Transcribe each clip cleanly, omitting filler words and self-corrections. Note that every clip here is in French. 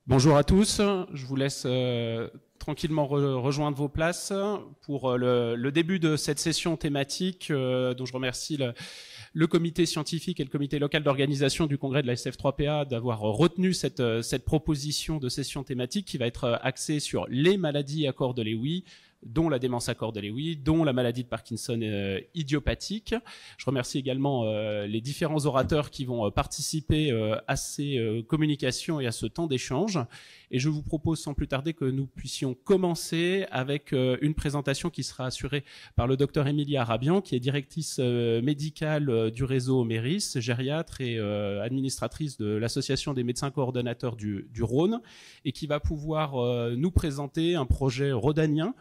Bonjour à tous, je vous laisse tranquillement rejoindre vos places pour le début de cette session thématique dont je remercie le comité scientifique et le comité local d'organisation du congrès de la SF3PA d'avoir retenu cette proposition de session thématique qui va être axée sur les maladies à corps de Lewy, dont la démence à corps de Lewy, dont la maladie de Parkinson idiopathique. Je remercie également les différents orateurs qui vont participer à ces communications et à ce temps d'échange. Et je vous propose sans plus tarder que nous puissions commencer avec une présentation qui sera assurée par le docteur Émilie Arabian, qui est directrice médicale du réseau MERIS, gériatre et administratrice de l'association des médecins coordonnateurs du Rhône, et qui va pouvoir nous présenter un projet rhodanien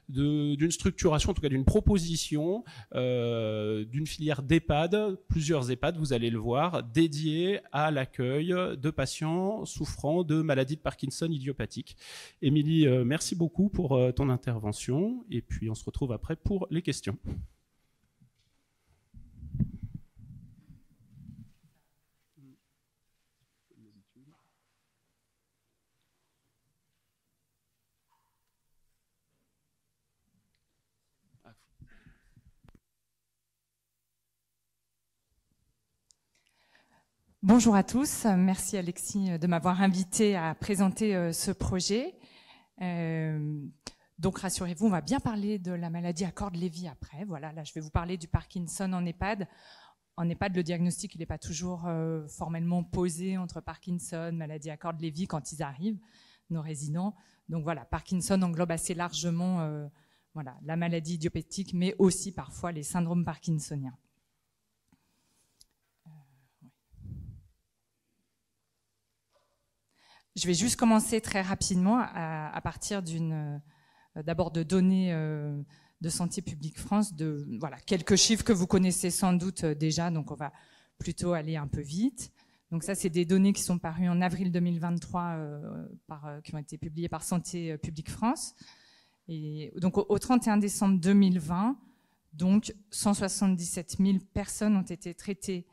d'une structuration, en tout cas d'une proposition d'une filière d'EHPAD, plusieurs EHPAD, vous allez le voir, dédiés à l'accueil de patients souffrant de maladies de Parkinson idiopathique. Émilie, merci beaucoup pour ton intervention et puis on se retrouve après pour les questions. Bonjour à tous, merci Alexis de m'avoir invité à présenter ce projet. Donc rassurez-vous, on va bien parler de la maladie à corps de Lévy après. Voilà, là je vais vous parler du Parkinson en EHPAD. En EHPAD, le diagnostic il n'est pas toujours formellement posé entre Parkinson, maladie à corps de Lévy quand ils arrivent, nos résidents. Donc voilà, Parkinson englobe assez largement voilà, la maladie idiopathique, mais aussi parfois les syndromes parkinsoniens. Je vais juste commencer très rapidement à partir d'abord de données de Santé publique France, voilà, quelques chiffres que vous connaissez sans doute déjà, donc on va plutôt aller un peu vite. Donc ça, c'est des données qui sont parues en avril 2023, qui ont été publiées par Santé publique France. Et donc au 31 décembre 2020, donc 177 000 personnes ont été traitées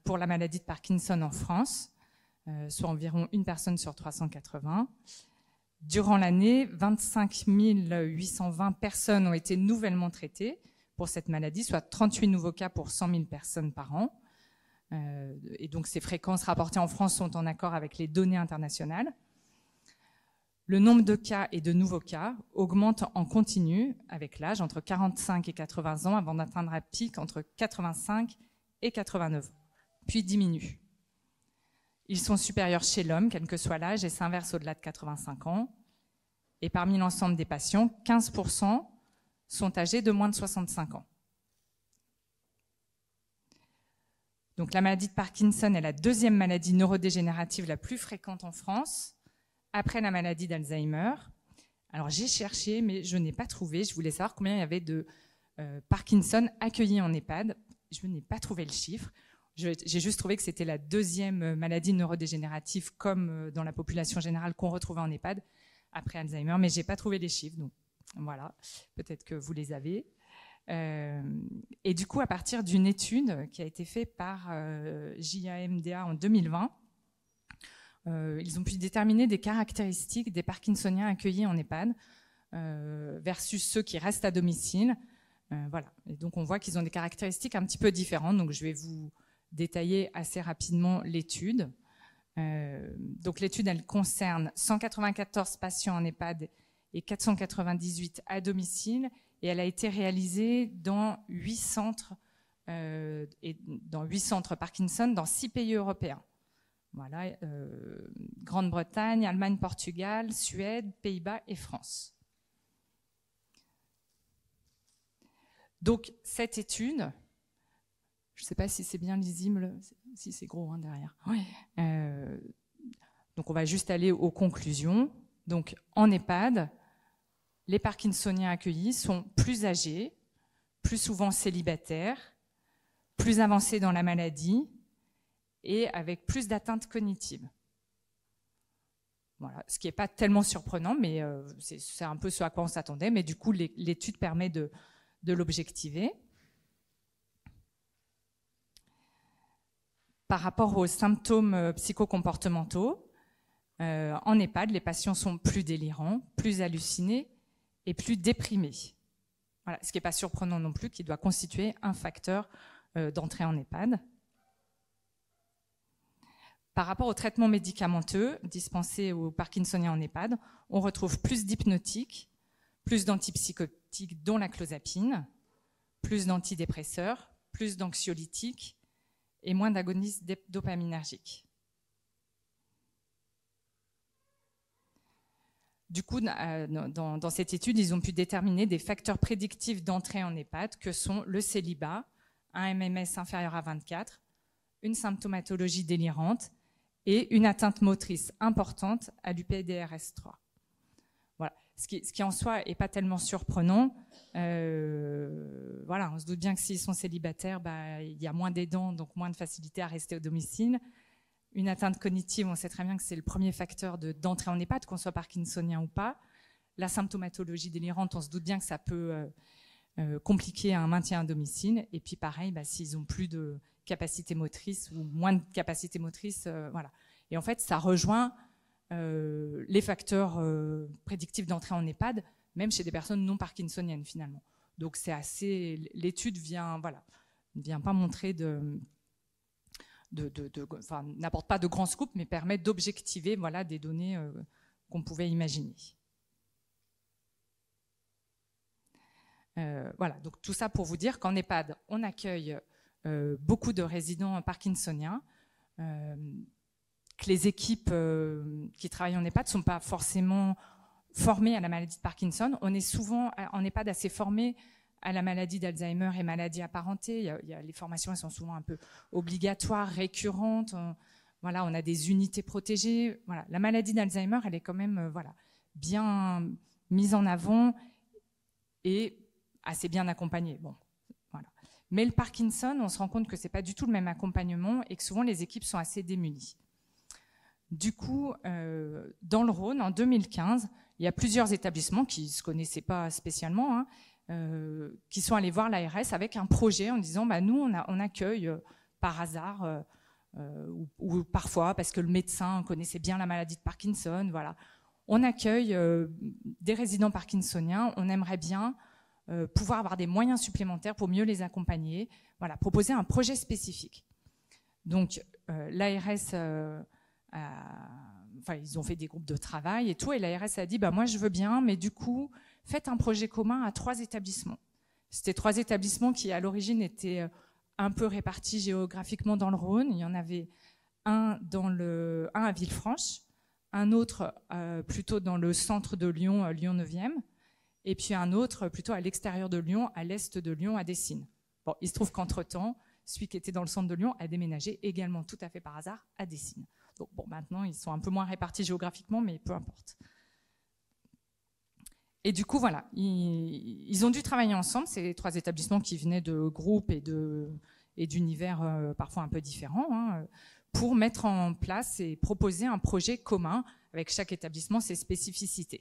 pour la maladie de Parkinson en France. Soit environ une personne sur 380. Durant l'année, 25 820 personnes ont été nouvellement traitées pour cette maladie, soit 38 nouveaux cas pour 100 000 personnes par an. Et donc ces fréquences rapportées en France sont en accord avec les données internationales. Le nombre de cas et de nouveaux cas augmente en continu avec l'âge, entre 45 et 80 ans, avant d'atteindre un pic entre 85 et 89 ans, puis diminue. Ils sont supérieurs chez l'homme, quel que soit l'âge, et s'inversent au-delà de 85 ans. Et parmi l'ensemble des patients, 15% sont âgés de moins de 65 ans. Donc la maladie de Parkinson est la deuxième maladie neurodégénérative la plus fréquente en France, après la maladie d'Alzheimer. Alors j'ai cherché, mais je n'ai pas trouvé. Je voulais savoir combien il y avait de Parkinson accueillis en EHPAD. Je n'ai pas trouvé le chiffre. J'ai juste trouvé que c'était la deuxième maladie neurodégénérative comme dans la population générale qu'on retrouvait en EHPAD après Alzheimer, mais j'ai pas trouvé les chiffres, donc voilà, peut-être que vous les avez. Et du coup, à partir d'une étude qui a été faite par JAMDA en 2020, ils ont pu déterminer des caractéristiques des Parkinsoniens accueillis en EHPAD versus ceux qui restent à domicile. Voilà, et donc on voit qu'ils ont des caractéristiques un petit peu différentes, donc je vais vous détailler assez rapidement l'étude. Donc l'étude, elle concerne 194 patients en EHPAD et 498 à domicile, et elle a été réalisée dans 8 centres, Parkinson dans 6 pays européens. Voilà, Grande-Bretagne, Allemagne, Portugal, Suède, Pays-Bas et France. Donc cette étude, je ne sais pas si c'est bien lisible, si c'est gros hein, derrière. Ouais. Donc on va juste aller aux conclusions. Donc en EHPAD, les Parkinsoniens accueillis sont plus âgés, plus souvent célibataires, plus avancés dans la maladie et avec plus d'atteintes cognitives. Voilà, ce qui n'est pas tellement surprenant, mais c'est un peu ce à quoi on s'attendait, mais du coup l'étude permet de l'objectiver. Par rapport aux symptômes psychocomportementaux, En EHPAD, les patients sont plus délirants, plus hallucinés et plus déprimés. Voilà, ce qui n'est pas surprenant non plus, qui doit constituer un facteur d'entrée en EHPAD. Par rapport au traitement médicamenteux dispensé aux Parkinsoniens en EHPAD, on retrouve plus d'hypnotiques, plus d'antipsychotiques dont la clozapine, plus d'antidépresseurs, plus d'anxiolytiques et moins d'agonistes dopaminergiques. Du coup, dans cette étude, ils ont pu déterminer des facteurs prédictifs d'entrée en EHPAD que sont le célibat, un MMS inférieur à 24, une symptomatologie délirante et une atteinte motrice importante à l'UPDRS3. Voilà. Ce qui en soi n'est pas tellement surprenant. Voilà, on se doute bien que s'ils sont célibataires, il y a moins d'aidants, donc moins de facilité à rester au domicile. Une atteinte cognitive, on sait très bien que c'est le premier facteur d'entrée en EHPAD, qu'on soit parkinsonien ou pas. La symptomatologie délirante, on se doute bien que ça peut compliquer un maintien à domicile. Et puis pareil, s'ils ont plus de capacité motrice ou moins de capacité motrice, voilà. Et en fait, ça rejoint les facteurs prédictifs d'entrée en EHPAD, même chez des personnes non parkinsoniennes finalement. Donc c'est assez, l'étude vient pas montrer n'apporte pas de grands scoops, mais permet d'objectiver des données qu'on pouvait imaginer. Voilà, donc tout ça pour vous dire qu'en EHPAD, on accueille beaucoup de résidents parkinsoniens, que les équipes qui travaillent en EHPAD ne sont pas forcément formées à la maladie de Parkinson. On est souvent en EHPAD assez formés à la maladie d'Alzheimer et maladies apparentées. Les formations, elles sont souvent un peu obligatoires, récurrentes. On a des unités protégées. Voilà. La maladie d'Alzheimer, elle est quand même bien mise en avant et assez bien accompagnée. Bon, voilà. Mais le Parkinson, on se rend compte que ce n'est pas du tout le même accompagnement et que souvent les équipes sont assez démunies. Du coup, dans le Rhône, en 2015, il y a plusieurs établissements qui ne se connaissaient pas spécialement, qui sont allés voir l'ARS avec un projet en disant nous, on accueille par hasard ou parfois parce que le médecin connaissait bien la maladie de Parkinson. Voilà. On accueille des résidents parkinsoniens, on aimerait bien pouvoir avoir des moyens supplémentaires pour mieux les accompagner, voilà, proposer un projet spécifique. Donc, l'ARS... ils ont fait des groupes de travail et tout, et l'ARS a dit moi je veux bien, mais du coup faites un projet commun à 3 établissements. C'était 3 établissements qui à l'origine étaient un peu répartis géographiquement dans le Rhône. Il y en avait un à Villefranche, un autre plutôt dans le centre de Lyon, Lyon 9e, et puis un autre plutôt à l'extérieur de Lyon, à l'est de Lyon, à Dessines. Bon, il se trouve qu'entre-temps, celui qui était dans le centre de Lyon a déménagé également tout à fait par hasard à Dessines. Donc bon, maintenant, ils sont un peu moins répartis géographiquement, mais peu importe. Et du coup, voilà, ils ont dû travailler ensemble, ces 3 établissements qui venaient de groupes et d'univers parfois un peu différents, pour mettre en place et proposer un projet commun avec chaque établissement ses spécificités.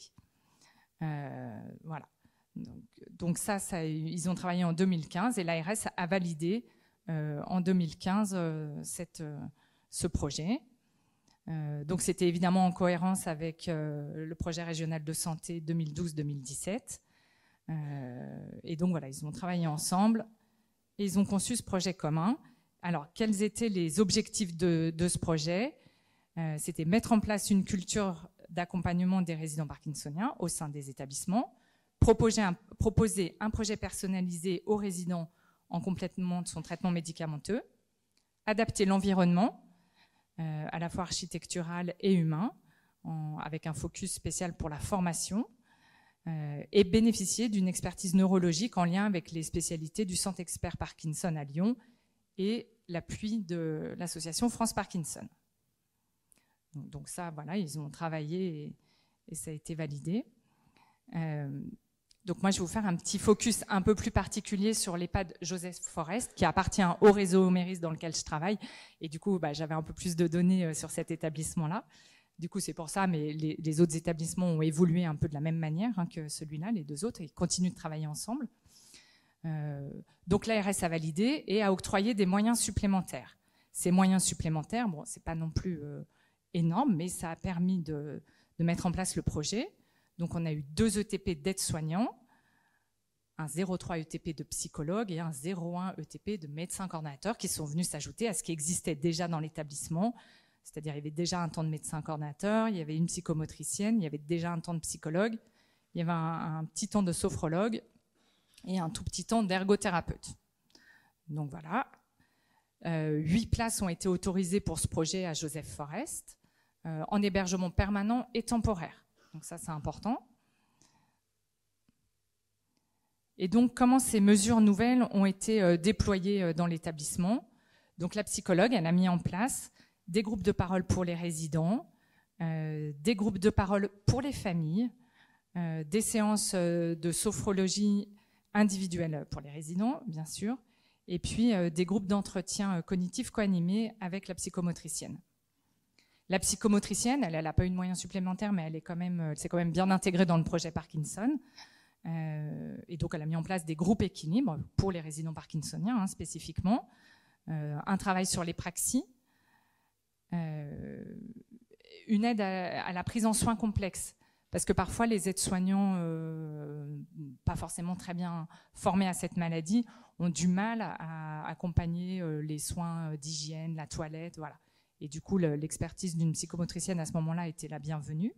Voilà. Donc ça, ils ont travaillé en 2015 et l'ARS a validé en 2015 ce projet. Donc c'était évidemment en cohérence avec le projet régional de santé 2012-2017. Et donc voilà, ils ont travaillé ensemble et ils ont conçu ce projet commun. Alors, quels étaient les objectifs de ce projet? C'était mettre en place une culture d'accompagnement des résidents parkinsoniens au sein des établissements, proposer un projet personnalisé aux résidents en complément de son traitement médicamenteux, adapter l'environnement, à la fois architectural et humain, avec un focus spécial pour la formation, et bénéficier d'une expertise neurologique en lien avec les spécialités du Centre Expert Parkinson à Lyon et l'appui de l'association France Parkinson. Donc ça, voilà, ils ont travaillé et ça a été validé. Donc moi, je vais vous faire un petit focus un peu plus particulier sur l'EHPAD Joseph Forest, qui appartient au réseau Oméris dans lequel je travaille. Et du coup, j'avais un peu plus de données sur cet établissement-là. Du coup, c'est pour ça, mais les autres établissements ont évolué un peu de la même manière que celui-là, les 2 autres, et ils continuent de travailler ensemble. Donc l'ARS a validé et a octroyé des moyens supplémentaires. Ces moyens supplémentaires, bon, c'est pas non plus énorme, mais ça a permis de mettre en place le projet. Donc on a eu 2 ETP d'aides-soignants, un 0,3 ETP de psychologue et un 0,1 ETP de médecins coordonnateurs qui sont venus s'ajouter à ce qui existait déjà dans l'établissement. C'est-à-dire il y avait déjà un temps de médecin coordonnateur, il y avait une psychomotricienne, il y avait déjà un temps de psychologue, il y avait un petit temps de sophrologue et un tout petit temps d'ergothérapeute. Donc voilà. 8 places ont été autorisées pour ce projet à Joseph Forest, en hébergement permanent et temporaire. Donc ça, c'est important. Et donc, comment ces mesures nouvelles ont été déployées dans l'établissement? Donc la psychologue, elle a mis en place des groupes de parole pour les résidents, des groupes de parole pour les familles, des séances de sophrologie individuelle pour les résidents, bien sûr, et puis des groupes d'entretien cognitif co-animés avec la psychomotricienne. La psychomotricienne, elle n'a pas eu de moyens supplémentaires, mais elle s'est quand même bien intégrée dans le projet Parkinson. Et donc, elle a mis en place des groupes équilibre pour les résidents parkinsoniens, spécifiquement. Un travail sur les praxis. Une aide à la prise en soins complexe. Parce que parfois, les aides-soignants, pas forcément très bien formés à cette maladie, ont du mal à accompagner les soins d'hygiène, la toilette, voilà. Et du coup, l'expertise d'une psychomotricienne à ce moment-là était la bienvenue.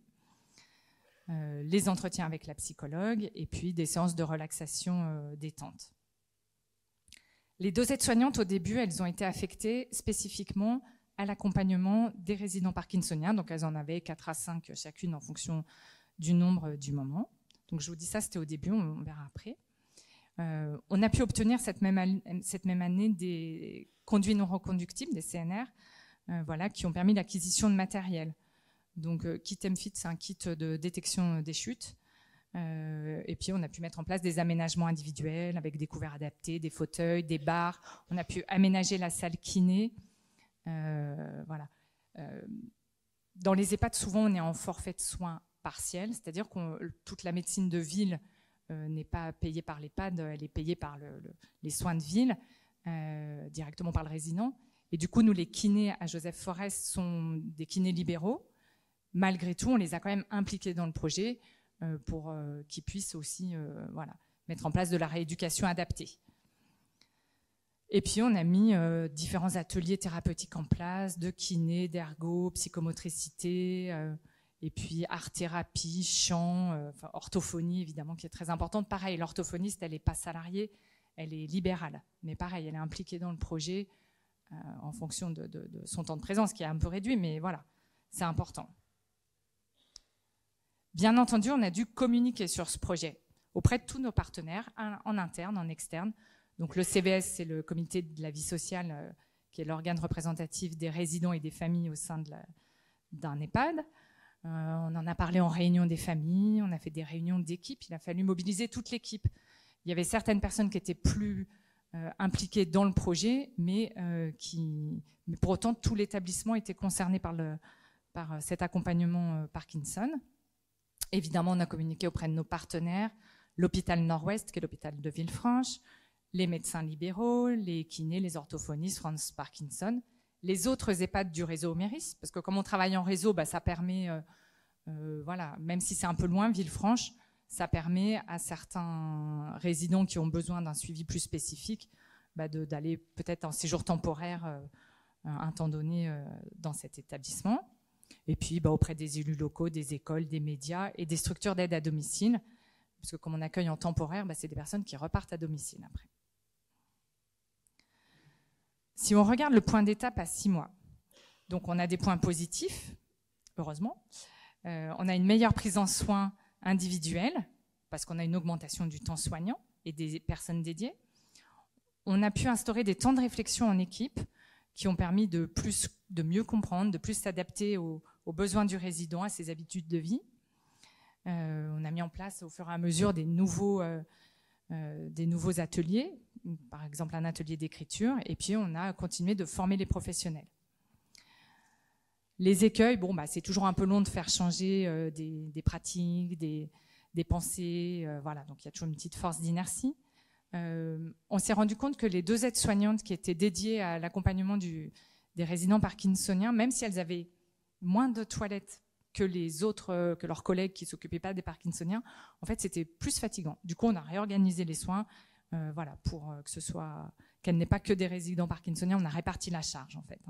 Les entretiens avec la psychologue et puis des séances de relaxation détente. Les 2 aides-soignantes, au début, elles ont été affectées spécifiquement à l'accompagnement des résidents parkinsoniens. Donc, elles en avaient 4 à 5 chacune en fonction du nombre du moment. Donc, je vous dis ça, c'était au début, on verra après. On a pu obtenir cette même année des conduits non reconductibles, des CNR, voilà, qui ont permis l'acquisition de matériel. Donc, kit MFIT, c'est un kit de détection des chutes. Et puis, on a pu mettre en place des aménagements individuels avec des couverts adaptés, des fauteuils, des barres. On a pu aménager la salle kiné. Voilà. Dans les EHPAD, souvent, on est en forfait de soins partiel, c'est-à-dire que toute la médecine de ville n'est pas payée par l'EHPAD, elle est payée par les soins de ville, directement par le résident. Et du coup, nous, les kinés à Joseph Forest sont des kinés libéraux. Malgré tout, on les a quand même impliqués dans le projet pour qu'ils puissent aussi voilà, mettre en place de la rééducation adaptée. Et puis, on a mis différents ateliers thérapeutiques en place, de kiné, d'ergo, psychomotricité, et puis art-thérapie, chant, orthophonie, évidemment, qui est très importante. Pareil, l'orthophoniste, elle n'est pas salariée, elle est libérale. Mais pareil, elle est impliquée dans le projet en fonction de son temps de présence, qui est un peu réduit, mais voilà, c'est important. Bien entendu, on a dû communiquer sur ce projet auprès de tous nos partenaires, en interne, en externe. Donc le CVS, c'est le comité de la vie sociale, qui est l'organe représentatif des résidents et des familles au sein d'un EHPAD. On en a parlé en réunion des familles, on a fait des réunions d'équipe, il a fallu mobiliser toute l'équipe. Il y avait certaines personnes qui étaient plus impliquées dans le projet, mais pour autant, tout l'établissement était concerné par cet accompagnement Parkinson. Évidemment, on a communiqué auprès de nos partenaires, l'hôpital Nord-Ouest, qui est l'hôpital de Villefranche, les médecins libéraux, les kinés, les orthophonistes, France Parkinson, les autres EHPAD du réseau Méris, parce que comme on travaille en réseau, ça permet, voilà, même si c'est un peu loin, Villefranche, ça permet à certains résidents qui ont besoin d'un suivi plus spécifique d'aller peut-être en séjour temporaire un temps donné dans cet établissement. Et puis auprès des élus locaux, des écoles, des médias et des structures d'aide à domicile, parce que comme on accueille en temporaire, c'est des personnes qui repartent à domicile après. Si on regarde le point d'étape à 6 mois, donc on a des points positifs, heureusement. On a une meilleure prise en soins individuelle, parce qu'on a une augmentation du temps soignant et des personnes dédiées. On a pu instaurer des temps de réflexion en équipe qui ont permis de mieux comprendre, de plus s'adapter aux besoins du résident, à ses habitudes de vie. On a mis en place au fur et à mesure des nouveaux ateliers, par exemple un atelier d'écriture, et puis on a continué de former les professionnels. Les écueils, c'est toujours un peu long de faire changer des pratiques, des pensées, voilà, donc il y a toujours une petite force d'inertie. On s'est rendu compte que les 2 aides-soignantes qui étaient dédiées à l'accompagnement des résidents parkinsoniens, même si elles avaient moins de toilettes que les autres, que leurs collègues qui s'occupaient pas des Parkinsoniens, en fait, c'était plus fatigant. Du coup, on a réorganisé les soins, voilà, pour que ce soit, qu'elle n'ait pas que des résidents parkinsoniens, on a réparti la charge, en fait.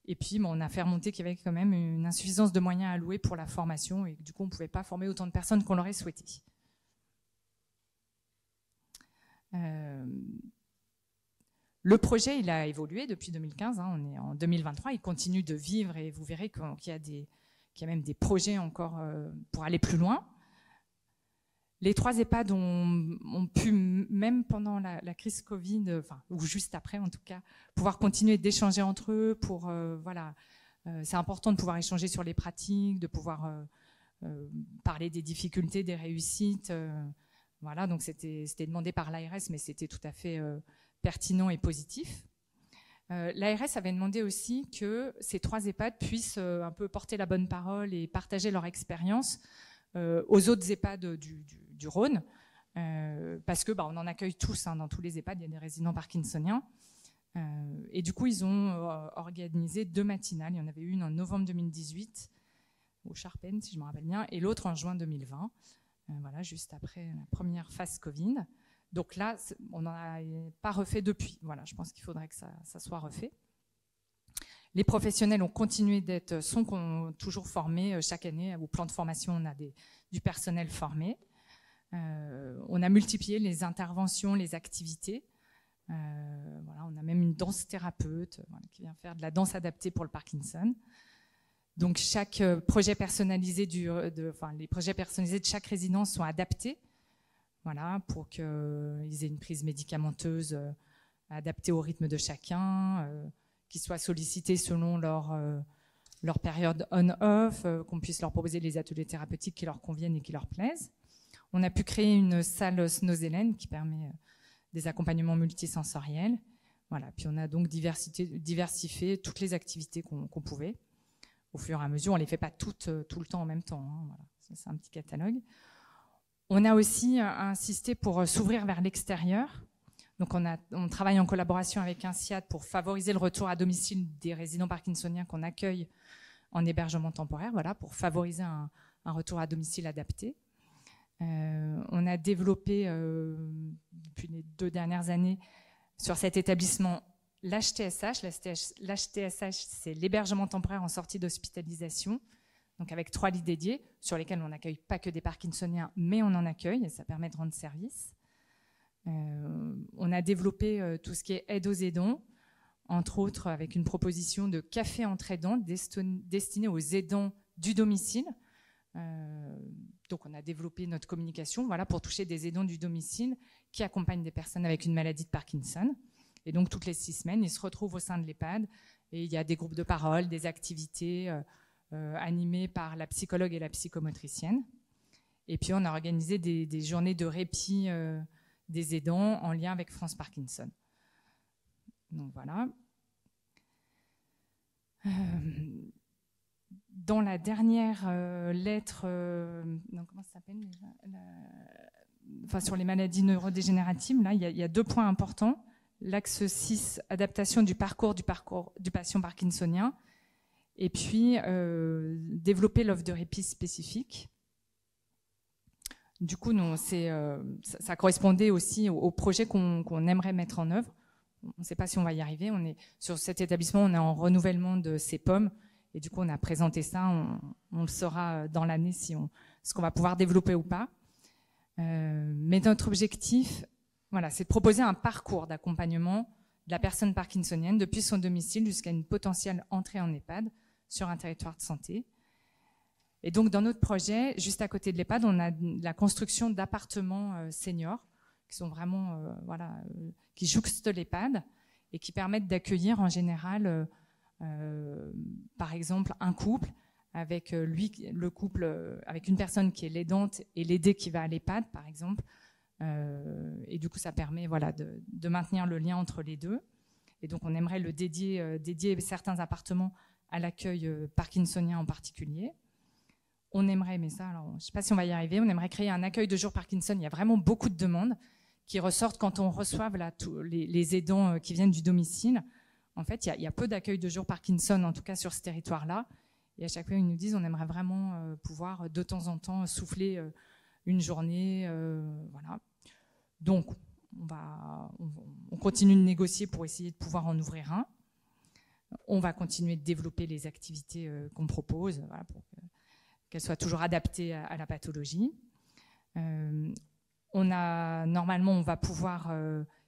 Et puis, on a fait remonter qu'il y avait quand même une insuffisance de moyens alloués pour la formation et que, du coup, on ne pouvait pas former autant de personnes qu'on l'aurait souhaité. Le projet, il a évolué depuis 2015, on est en 2023, il continue de vivre et vous verrez qu'il y a même des projets encore pour aller plus loin. Les 3 EHPAD ont pu, même pendant la crise Covid, ou juste après en tout cas, pouvoir continuer d'échanger entre eux. Voilà, c'est important de pouvoir échanger sur les pratiques, de pouvoir parler des difficultés, des réussites. Voilà, donc c'était demandé par l'ARS, mais c'était tout à fait pertinent et positif. L'ARS avait demandé aussi que ces 3 EHPAD puissent un peu porter la bonne parole et partager leur expérience aux autres EHPAD du Rhône, parce que on en accueille tous, dans tous les EHPAD, il y a des résidents parkinsoniens. Et du coup, ils ont organisé 2 matinales. Il y en avait une en novembre 2018, au Charpennes, si je me rappelle bien, et l'autre en juin 2020, voilà, juste après la première phase Covid. Donc là, on n'en a pas refait depuis. Voilà, je pense qu'il faudrait que ça soit refait. Les professionnels ont continué sont toujours formés chaque année. Au plan de formation, on a du personnel formé. On a multiplié les interventions, les activités. Voilà, on a même une danse thérapeute qui vient faire de la danse adaptée pour le Parkinson. Donc chaque projet personnalisé les projets personnalisés de chaque résidence sont adaptés, voilà, pour qu'ils aient une prise médicamenteuse adaptée au rythme de chacun, qu'ils soient sollicités selon leur période on-off, qu'on puisse leur proposer les ateliers thérapeutiques qui leur conviennent et qui leur plaisent. On a pu créer une salle Snozelen qui permet des accompagnements multisensoriels. Voilà. Puis on a donc diversifié toutes les activités qu'on pouvait. Au fur et à mesure, on ne les fait pas toutes tout le temps en même temps. Voilà. C'est un petit catalogue. On a aussi insisté pour s'ouvrir vers l'extérieur. Donc on travaille en collaboration avec INSIAD pour favoriser le retour à domicile des résidents parkinsoniens qu'on accueille en hébergement temporaire, voilà, pour favoriser un retour à domicile adapté. On a développé depuis les 2 dernières années sur cet établissement l'HTSH. L'HTSH, c'est l'hébergement temporaire en sortie d'hospitalisation, donc avec 3 lits dédiés sur lesquels on n'accueille pas que des parkinsoniens, mais on en accueille et ça permet de rendre service. On a développé tout ce qui est aide aux aidants, entre autres avec une proposition de café entre aidants destiné aux aidants du domicile. Donc on a développé notre communication, voilà, pour toucher des aidants du domicile qui accompagnent des personnes avec une maladie de Parkinson. Et donc toutes les 6 semaines, ils se retrouvent au sein de l'EHPAD et il y a des groupes de parole, des activités animées par la psychologue et la psychomotricienne. Et puis on a organisé des journées de répit des aidants en lien avec France Parkinson. Donc voilà. Dans la dernière lettre, comment ça s'appelle déjà, sur les maladies neurodégénératives, là, il y a 2 points importants. L'axe 6, adaptation du parcours du patient parkinsonien, et puis développer l'offre de répit spécifique. Du coup, ça correspondait aussi au projet qu'on aimerait mettre en œuvre. On ne sait pas si on va y arriver. Sur cet établissement, on est en renouvellement de ces pommes. Et du coup, on a présenté ça. On le saura dans l'année ce qu'on va pouvoir développer ou pas. Mais notre objectif, voilà, c'est de proposer un parcours d'accompagnement de la personne parkinsonienne depuis son domicile jusqu'à une potentielle entrée en EHPAD sur un territoire de santé. Et donc, dans notre projet, juste à côté de l'EHPAD, on a la construction d'appartements seniors qui sont vraiment, qui jouxtent l'EHPAD et qui permettent d'accueillir en général, par exemple, un couple avec le couple avec une personne qui est l'aidante et l'aidé qui va à l'EHPAD, par exemple. Et du coup, ça permet, voilà, de maintenir le lien entre les deux. Et donc, on aimerait dédier certains appartements à l'accueil parkinsonien en particulier. On aimerait, mais ça, alors, je ne sais pas si on va y arriver, on aimerait créer un accueil de jour Parkinson. Il y a vraiment beaucoup de demandes qui ressortent quand on reçoit les aidants qui viennent du domicile. En fait, il y a peu d'accueil de jour Parkinson, en tout cas sur ce territoire-là. Et à chaque fois, ils nous disent on aimerait vraiment pouvoir de temps en temps souffler une journée. Voilà. Donc, on continue de négocier pour essayer de pouvoir en ouvrir un. On va continuer de développer les activités qu'on propose, voilà, pour qu'elles soient toujours adaptées à la pathologie. Normalement, on va pouvoir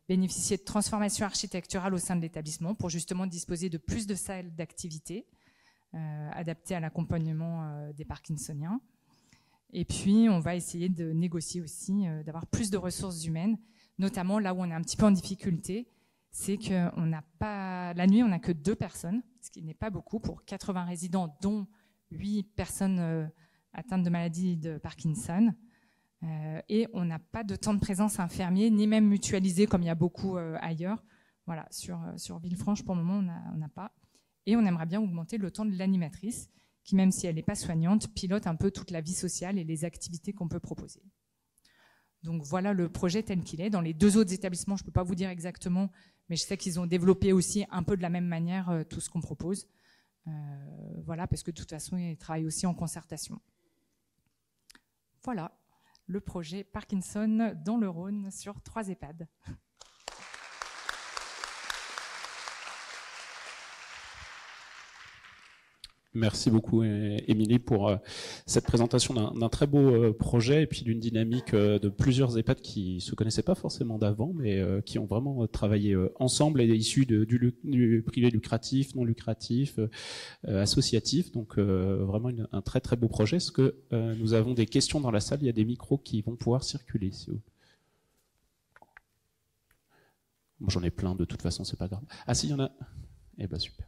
bénéficier de transformations architecturales au sein de l'établissement pour justement disposer de plus de salles d'activité adaptées à l'accompagnement des Parkinsoniens. Et puis, on va essayer de négocier aussi, d'avoir plus de ressources humaines, notamment là où on est un petit peu en difficulté, c'est qu'on n'a pas, la nuit, on n'a que 2 personnes, ce qui n'est pas beaucoup pour 80 résidents, dont 8 personnes atteintes de maladie de Parkinson. Et on n'a pas de temps de présence infirmier, ni même mutualisé comme il y a beaucoup ailleurs. Voilà, sur Villefranche, pour le moment, on n'a pas. Et on aimerait bien augmenter le temps de l'animatrice, qui, même si elle n'est pas soignante, pilote un peu toute la vie sociale et les activités qu'on peut proposer. Donc voilà le projet tel qu'il est. Dans les 2 autres établissements, je ne peux pas vous dire exactement, mais je sais qu'ils ont développé aussi un peu de la même manière tout ce qu'on propose. Voilà, parce que de toute façon, ils travaillent aussi en concertation. Voilà le projet Parkinson dans le Rhône sur 3 EHPAD. Merci beaucoup, Émilie, pour cette présentation d'un très beau projet et puis d'une dynamique de plusieurs EHPAD qui ne se connaissaient pas forcément d'avant, mais qui ont vraiment travaillé ensemble et issus du privé lucratif, non lucratif, associatif. Donc vraiment un très très beau projet. Est-ce que nous avons des questions dans la salle? Il y a des micros qui vont pouvoir circuler. Bon, j'en ai plein de toute façon, c'est pas grave. Ah si, il y en a. Eh ben super.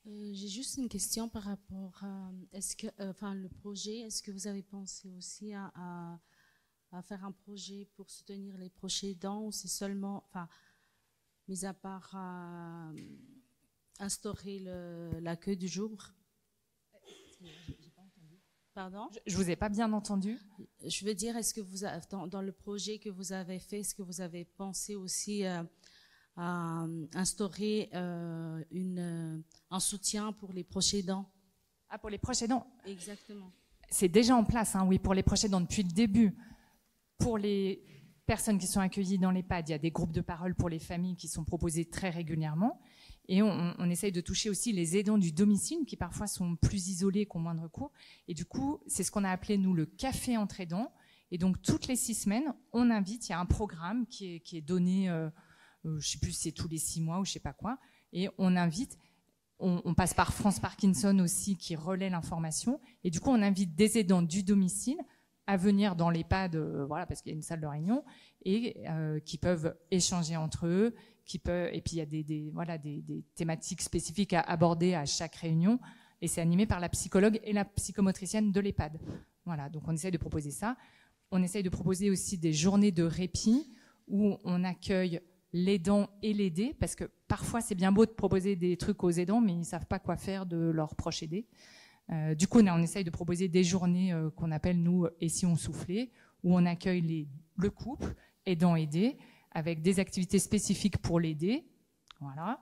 J'ai juste une question par rapport à le projet. Est-ce que vous avez pensé aussi à faire un projet pour soutenir les proches aidants, ou c'est seulement, mis à part instaurer l'accueil du jour? Pardon? Je vous ai pas bien entendu. Je veux dire, est-ce que vous dans le projet que vous avez fait, est-ce que vous avez pensé aussi à instaurer un soutien pour les proches aidants? Ah, pour les proches aidants? Exactement. C'est déjà en place, hein, oui, pour les proches aidants depuis le début. Pour les personnes qui sont accueillies dans l'EHPAD, il y a des groupes de parole pour les familles qui sont proposés très régulièrement. Et on essaye de toucher aussi les aidants du domicile qui parfois sont plus isolés, qui ont moins de recours. Et du coup, c'est ce qu'on a appelé, nous, le café entre aidants. Et donc, toutes les 6 semaines, on invite, il y a un programme qui est donné, je ne sais plus si c'est tous les 6 mois ou je ne sais pas quoi. Et on invite, on passe par France Parkinson aussi qui relaie l'information. Et du coup, on invite des aidants du domicile à venir dans l'EHPAD, voilà, parce qu'il y a une salle de réunion, et qui peuvent échanger entre eux. Et puis il y a des thématiques spécifiques à aborder à chaque réunion, et c'est animé par la psychologue et la psychomotricienne de l'EHPAD. Voilà, donc on essaye de proposer ça. On essaye de proposer aussi des journées de répit où on accueille l'aidant et l'aidé, parce que parfois c'est bien beau de proposer des trucs aux aidants, mais ils ne savent pas quoi faire de leurs proches aidés. Du coup, on essaye de proposer des journées qu'on appelle, nous, « Et si on soufflait », où on accueille le couple, aidant-aidé, avec des activités spécifiques pour l'aider, voilà,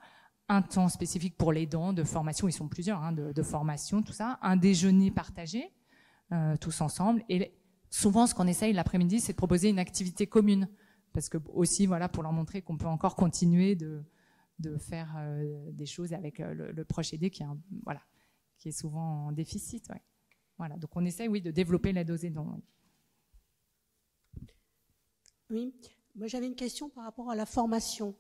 un temps spécifique pour l'aidant, de formation, ils sont plusieurs, hein, de formation, tout ça, un déjeuner partagé, tous ensemble, et souvent ce qu'on essaye l'après-midi, c'est de proposer une activité commune, parce que aussi, voilà, pour leur montrer qu'on peut encore continuer de faire des choses avec le proche aidé qui est souvent en déficit. Ouais. Voilà, donc on essaye, oui, de développer l'aide aux aidants. Oui. Moi, j'avais une question par rapport à la formation.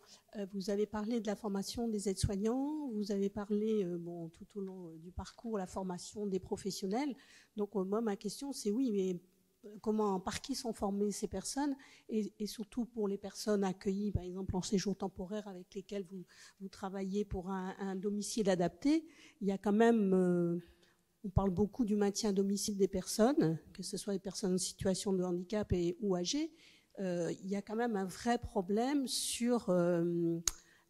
Vous avez parlé de la formation des aides-soignants, vous avez parlé tout au long du parcours, la formation des professionnels. Donc, moi, ma question, c'est oui, mais par qui sont formées ces personnes, et surtout pour les personnes accueillies, par exemple, en séjour temporaire avec lesquelles vous travaillez pour un domicile adapté. Il y a quand même... on parle beaucoup du maintien à domicile des personnes, que ce soit les personnes en situation de handicap ou âgées. Il y a quand même un vrai problème sur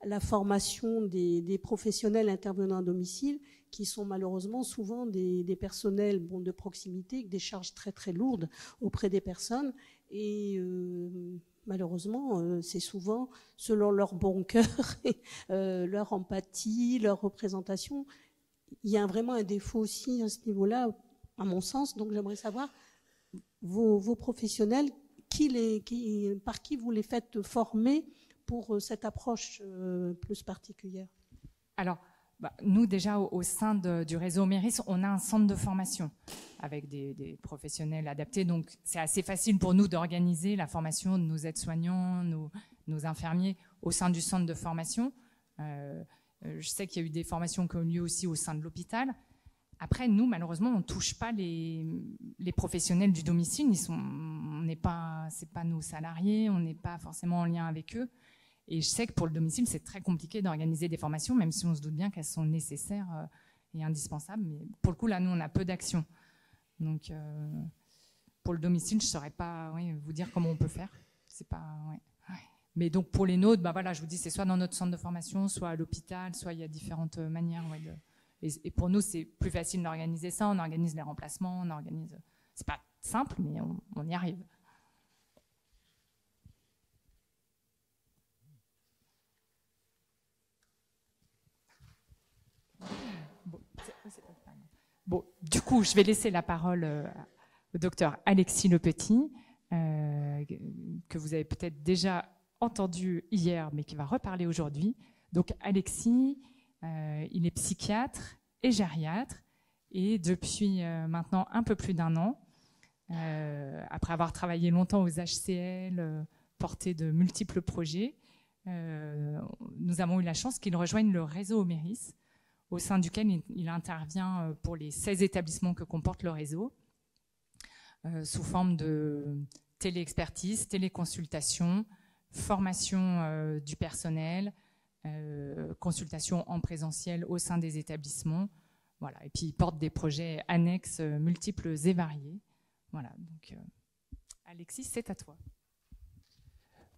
la formation des professionnels intervenant à domicile, qui sont malheureusement souvent des personnels de proximité, avec des charges très très lourdes auprès des personnes. Et malheureusement, c'est souvent selon leur bon cœur, leur empathie, leur représentation. il y a vraiment un défaut aussi à ce niveau-là, à mon sens. Donc j'aimerais savoir, vos professionnels, par qui vous les faites former pour cette approche plus particulière? Alors, nous déjà au sein du réseau Méris, on a un centre de formation avec des professionnels adaptés. Donc c'est assez facile pour nous d'organiser la formation de nos aides-soignants, nos infirmiers au sein du centre de formation. Je sais qu'il y a eu des formations qui ont lieu aussi au sein de l'hôpital. Après, nous, malheureusement, on ne touche pas les professionnels du domicile. C'est pas nos salariés, on n'est pas forcément en lien avec eux. Et je sais que pour le domicile, c'est très compliqué d'organiser des formations, même si on se doute bien qu'elles sont nécessaires et indispensables. Mais pour le coup, là, nous, on a peu d'actions. Donc, pour le domicile, je ne saurais pas vous dire comment on peut faire. C'est pas, Mais donc, pour les nôtres, voilà, je vous dis, c'est soit dans notre centre de formation, soit à l'hôpital, soit il y a différentes manières. Et pour nous, c'est plus facile d'organiser ça. On organise les remplacements, c'est pas simple, mais on y arrive. Bon, du coup, je vais laisser la parole au docteur Alexis Lepetit, que vous avez peut-être déjà entendu hier, mais qui va reparler aujourd'hui. Donc, Alexis, il est psychiatre et gériatre, et depuis maintenant un peu plus d'1 an, après avoir travaillé longtemps aux HCL, porté de multiples projets, nous avons eu la chance qu'il rejoigne le réseau Méris, au sein duquel il intervient pour les 16 établissements que comporte le réseau, sous forme de téléexpertise, téléconsultation, formation du personnel, consultation en présentiel au sein des établissements. Voilà. Et puis il porte des projets annexes multiples et variés. Voilà. Donc, Alexis, c'est à toi.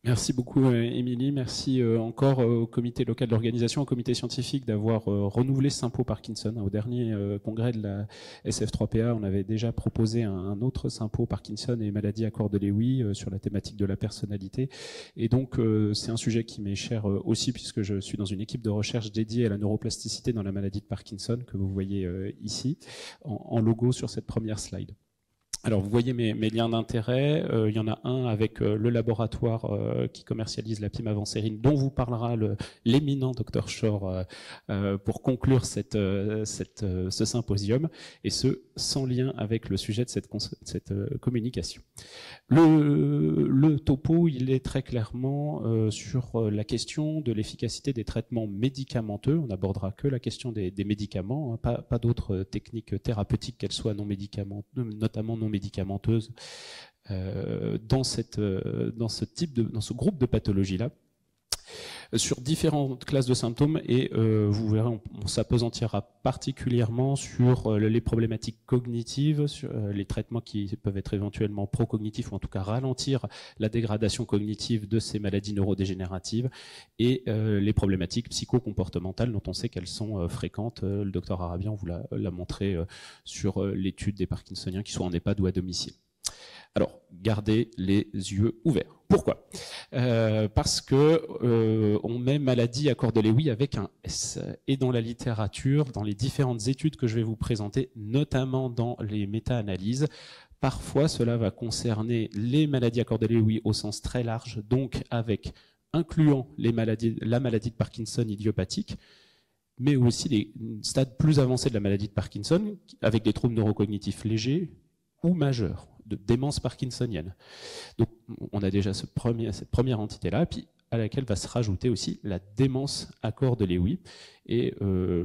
Merci beaucoup, Émilie. Merci encore au comité local d'organisation, au comité scientifique d'avoir renouvelé Sympo Parkinson. Au dernier congrès de la SF3PA, on avait déjà proposé un autre Sympo Parkinson et maladies à corps de Lewy sur la thématique de la personnalité. Et donc, c'est un sujet qui m'est cher aussi, puisque je suis dans une équipe de recherche dédiée à la neuroplasticité dans la maladie de Parkinson, que vous voyez ici, en logo sur cette première slide. Alors, vous voyez mes liens d'intérêt. Il y en a un avec le laboratoire qui commercialise la pimavansérin, dont vous parlera l'éminent Dr Shore pour conclure ce symposium, et ce, sans lien avec le sujet de cette communication. Le topo, il est très clairement sur la question de l'efficacité des traitements médicamenteux. On n'abordera que la question des médicaments, hein, pas d'autres techniques thérapeutiques, qu'elles soient non médicamenteuses, notamment non médicamenteuses, dans ce groupe de pathologies-là, sur différentes classes de symptômes, et vous verrez, on s'appesantira particulièrement sur les problématiques cognitives, sur les traitements qui peuvent être éventuellement pro-cognitifs, ou en tout cas ralentir la dégradation cognitive de ces maladies neurodégénératives, et les problématiques psychocomportementales dont on sait qu'elles sont fréquentes. Le docteur Arabian vous l'a montré sur l'étude des Parkinsoniens, qui soient en EHPAD ou à domicile. Alors, gardez les yeux ouverts. Pourquoi ? Parce que on met maladie à corps de Lewy avec un S. Et dans la littérature, dans les différentes études que je vais vous présenter, notamment dans les méta-analyses, parfois cela va concerner les maladies à corps de Lewy au sens très large, donc incluant la maladie de Parkinson idiopathique, mais aussi les stades plus avancés de la maladie de Parkinson, avec des troubles neurocognitifs légers ou majeurs, de démence parkinsonienne. Donc on a déjà cette première entité-là, puis à laquelle va se rajouter aussi la démence à corps de Lewy. Et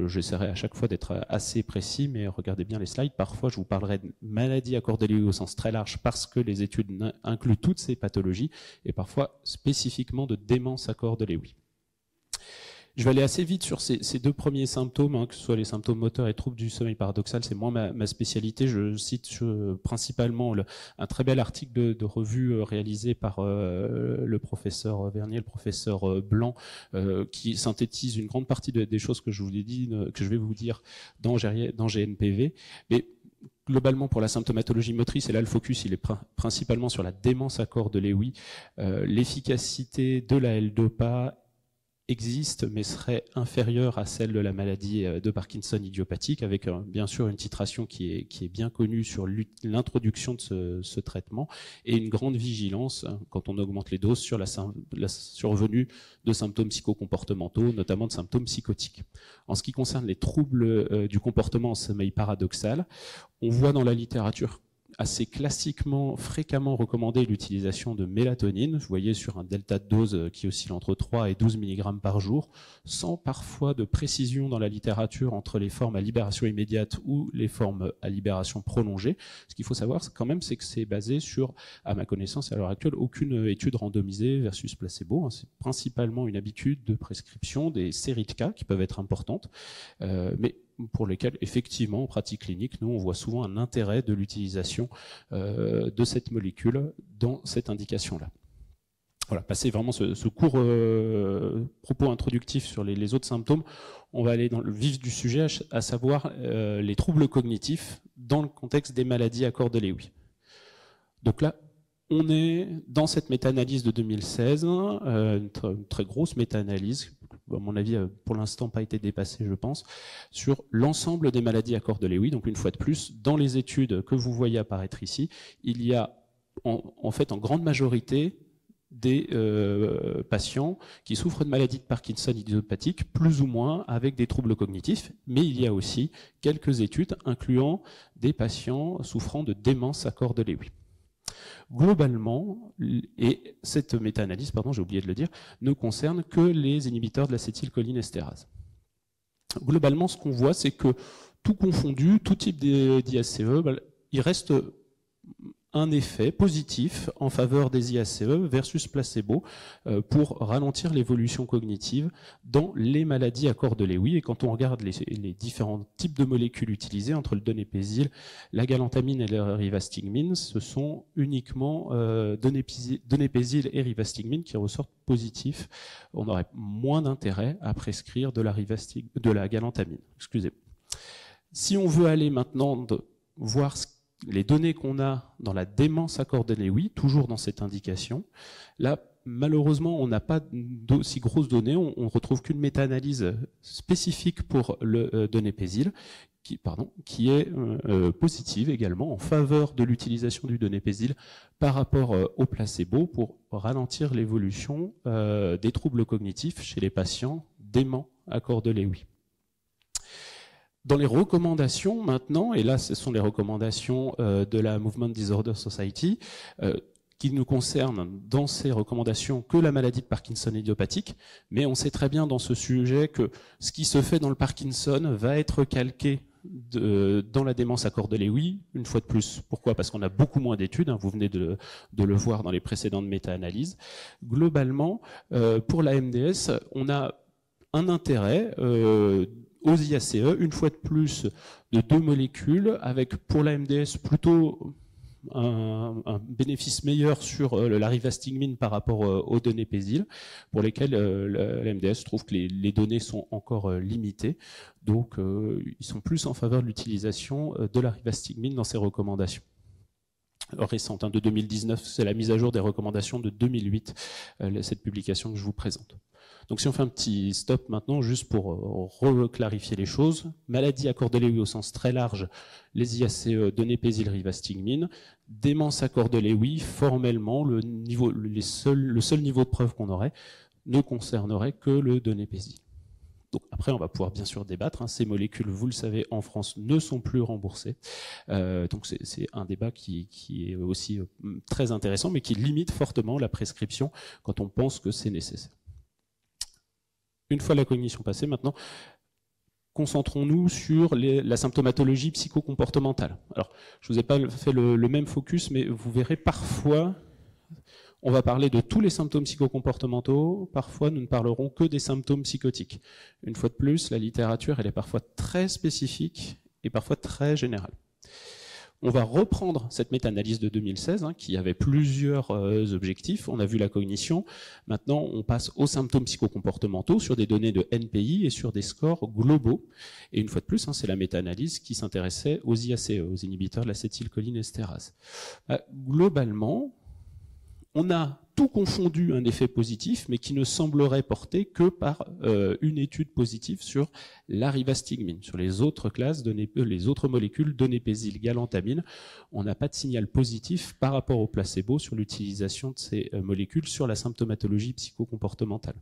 j'essaierai à chaque fois d'être assez précis, mais regardez bien les slides. Parfois, je vous parlerai de maladie à corps de Lewy au sens très large, parce que les études incluent toutes ces pathologies, et parfois spécifiquement de démence à corps de Lewy. Je vais aller assez vite sur ces deux premiers symptômes, hein, que ce soit les symptômes moteurs et troubles du sommeil paradoxal. C'est moins ma spécialité. Je cite principalement un très bel article de revue réalisé par le professeur Vernier, le professeur Blanc, qui synthétise une grande partie des choses que je vous ai dit, que je vais vous dire dans GNPV. Mais globalement, pour la symptomatologie motrice, et là le focus il est principalement sur la démence à corps de Lewy, l'efficacité de la L-Dopa existe mais serait inférieure à celle de la maladie de Parkinson idiopathique, avec bien sûr une titration qui est bien connue sur l'introduction de ce traitement, et une grande vigilance quand on augmente les doses sur la survenue de symptômes psychocomportementaux, notamment de symptômes psychotiques. En ce qui concerne les troubles du comportement en sommeil paradoxal, on voit dans la littérature assez classiquement, fréquemment recommandé l'utilisation de mélatonine. Vous voyez sur un delta de dose qui oscille entre 3 et 12 mg par jour, sans parfois de précision dans la littérature entre les formes à libération immédiate ou les formes à libération prolongée. Ce qu'il faut savoir quand même, c'est que c'est basé sur, à ma connaissance à l'heure actuelle, aucune étude randomisée versus placebo. C'est principalement une habitude de prescription, des séries de cas qui peuvent être importantes, mais pour lesquels, effectivement, en pratique clinique, nous, on voit souvent un intérêt de l'utilisation de cette molécule dans cette indication-là. Voilà, passer vraiment ce court propos introductif sur les autres symptômes, on va aller dans le vif du sujet, à savoir les troubles cognitifs dans le contexte des maladies à corps de Lewy. Donc là, on est dans cette méta-analyse de 2016, une très grosse méta-analyse, à mon avis, pour l'instant pas été dépassée, je pense, sur l'ensemble des maladies à corps de Lewy. Donc une fois de plus, dans les études que vous voyez apparaître ici, il y a en fait en grande majorité des patients qui souffrent de maladies de Parkinson idiopathique, plus ou moins avec des troubles cognitifs, mais il y a aussi quelques études incluant des patients souffrant de démence à corps de Lewy. Globalement, et cette méta-analyse, pardon, j'ai oublié de le dire, ne concerne que les inhibiteurs de l'acétylcholinestérase. Globalement, ce qu'on voit, c'est que tout confondu, tout type d'IACE, il reste un effet positif en faveur des IACE versus placebo pour ralentir l'évolution cognitive dans les maladies à corps de Lewy. Et quand on regarde les différents types de molécules utilisées entre le donépésil, la galantamine et le rivastigmine, ce sont uniquement donépésil et rivastigmine qui ressortent positifs. On aurait moins d'intérêt à prescrire de la galantamine. Excusez. Si on veut aller maintenant voir les données qu'on a dans la démence à corps de Lewy, toujours dans cette indication, là, malheureusement, on n'a pas d'aussi grosses données, on ne retrouve qu'une méta-analyse spécifique pour le donépésil, qui est positive également en faveur de l'utilisation du donépésil par rapport au placebo pour ralentir l'évolution des troubles cognitifs chez les patients déments à corps de Lewy. Dans les recommandations maintenant, et là ce sont les recommandations de la Movement Disorder Society, qui nous concernent dans ces recommandations que la maladie de Parkinson idiopathique, mais on sait très bien dans ce sujet que ce qui se fait dans le Parkinson va être calqué dans la démence à corps de Lewy, une fois de plus. Pourquoi ? Parce qu'on a beaucoup moins d'études, vous venez de le voir dans les précédentes méta-analyses. Globalement, pour la MDS, on a un intérêt aux IACE, une fois de plus, de 2 molécules, avec pour la MDS plutôt un bénéfice meilleur sur la rivastigmine par rapport aux donépésil, pour lesquelles la MDS trouve que les données sont encore limitées. Donc ils sont plus en faveur de l'utilisation de la rivastigmine dans ces recommandations récentes. De 2019, c'est la mise à jour des recommandations de 2008, cette publication que je vous présente. Donc si on fait un petit stop maintenant, juste pour reclarifier les choses, maladie à corps de Lewy au sens très large, les IACE, donépésil, rivastigmine, démence à corps de Lewy, formellement, le seul niveau de preuve qu'on aurait ne concernerait que le donépésil. Donc après, on va pouvoir bien sûr débattre. Ces molécules, vous le savez, en France ne sont plus remboursées. Donc c'est un débat qui est aussi très intéressant, mais qui limite fortement la prescription quand on pense que c'est nécessaire. Une fois la cognition passée, maintenant, concentrons-nous sur la symptomatologie psychocomportementale. Alors, je ne vous ai pas fait le même focus, mais vous verrez parfois, on va parler de tous les symptômes psychocomportementaux, parfois nous ne parlerons que des symptômes psychotiques. Une fois de plus, la littérature, elle est parfois très spécifique et parfois très générale. On va reprendre cette méta-analyse de 2016 qui avait plusieurs objectifs. On a vu la cognition. Maintenant, on passe aux symptômes psychocomportementaux sur des données de NPI et sur des scores globaux. Et une fois de plus, c'est la méta-analyse qui s'intéressait aux IACE, aux inhibiteurs de l'acétylcholinestérase. Globalement, on a tout confondu un effet positif, mais qui ne semblerait porter que par une étude positive sur l'arivastigmine. Sur les autres classes, les autres molécules, donépésyl, galantamine, on n'a pas de signal positif par rapport au placebo sur l'utilisation de ces molécules sur la symptomatologie psychocomportementale.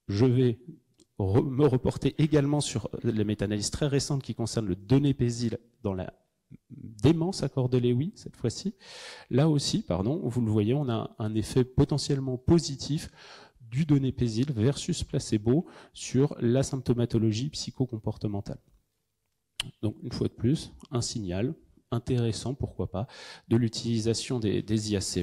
Je vais me reporter également sur les méta-analyses très récentes qui concernent le donépésyl dans la démence accordée Lewy, cette fois-ci. Là aussi, pardon, vous le voyez, on a un effet potentiellement positif du donépésyl versus placebo sur la symptomatologie psychocomportementale. Donc, une fois de plus, un signal intéressant, pourquoi pas, de l'utilisation des IACE.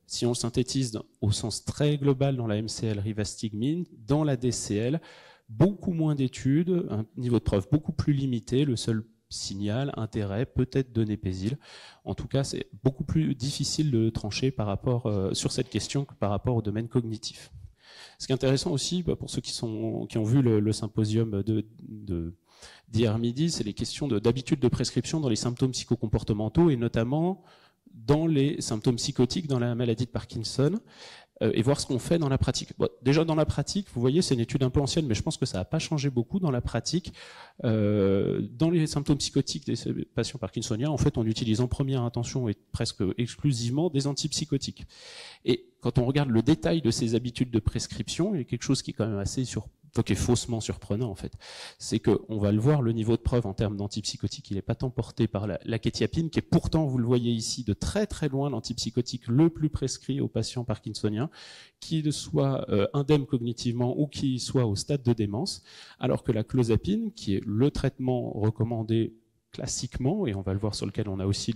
Si on le synthétise au sens très global dans la MCL rivastigmine, dans la DCL, beaucoup moins d'études, un niveau de preuve beaucoup plus limité, le seul signal, intérêt, peut-être donépésyl. En tout cas, c'est beaucoup plus difficile de trancher par rapport, sur cette question que par rapport au domaine cognitif. Ce qui est intéressant aussi, pour ceux qui ont vu le symposium d'hier midi, c'est les questions d'habitude de prescription dans les symptômes psychocomportementaux et notamment dans les symptômes psychotiques dans la maladie de Parkinson. Et voir ce qu'on fait dans la pratique. Bon, déjà dans la pratique, vous voyez, c'est une étude un peu ancienne, mais je pense que ça n'a pas changé beaucoup dans la pratique. Dans les symptômes psychotiques des patients parkinsoniens, en fait, on utilise en première intention et presque exclusivement des antipsychotiques. Et quand on regarde le détail de ces habitudes de prescription, il y a quelque chose qui est quand même assez qui est faussement surprenant en fait. C'est qu'on va le voir, le niveau de preuve en termes d'antipsychotiques, il n'est pas tant porté par la quétiapine, qui est pourtant, vous le voyez ici, de très très loin l'antipsychotique le plus prescrit aux patients parkinsoniens, qu'il soit indemne cognitivement ou qu'il soit au stade de démence, alors que la clozapine, qui est le traitement recommandé classiquement, et on va le voir sur lequel on a aussi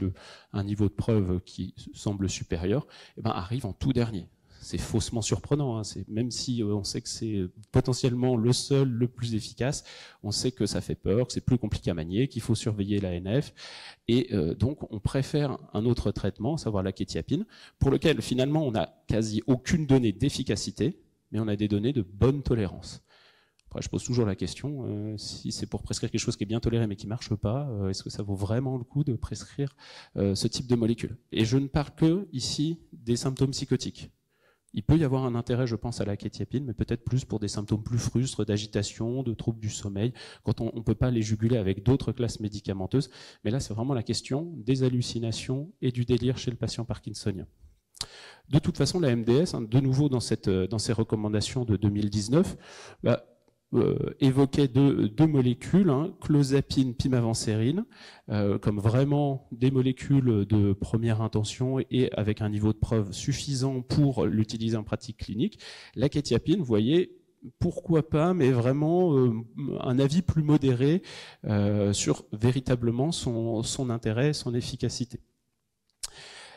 un niveau de preuve qui semble supérieur, arrive en tout dernier. C'est faussement surprenant, hein. Même si on sait que c'est potentiellement le seul, le plus efficace, on sait que ça fait peur, que c'est plus compliqué à manier, qu'il faut surveiller l'ANF, et donc on préfère un autre traitement, à savoir la quétiapine, pour lequel finalement on n'a quasi aucune donnée d'efficacité, mais on a des données de bonne tolérance. Après, je pose toujours la question, si c'est pour prescrire quelque chose qui est bien toléré mais qui ne marche pas, est-ce que ça vaut vraiment le coup de prescrire ce type de molécule? Et je ne parle que ici des symptômes psychotiques. Il peut y avoir un intérêt, je pense, à la quétiapine, mais peut-être plus pour des symptômes plus frustres, d'agitation, de troubles du sommeil, quand on ne peut pas les juguler avec d'autres classes médicamenteuses. Mais là, c'est vraiment la question des hallucinations et du délire chez le patient parkinsonien. De toute façon, la MDS, de nouveau dans ces recommandations de 2019, évoquait deux molécules, clozapine, pimavansérin, comme vraiment des molécules de première intention et avec un niveau de preuve suffisant pour l'utiliser en pratique clinique. La quétiapine, vous voyez, pourquoi pas, mais vraiment un avis plus modéré sur véritablement son intérêt, son efficacité.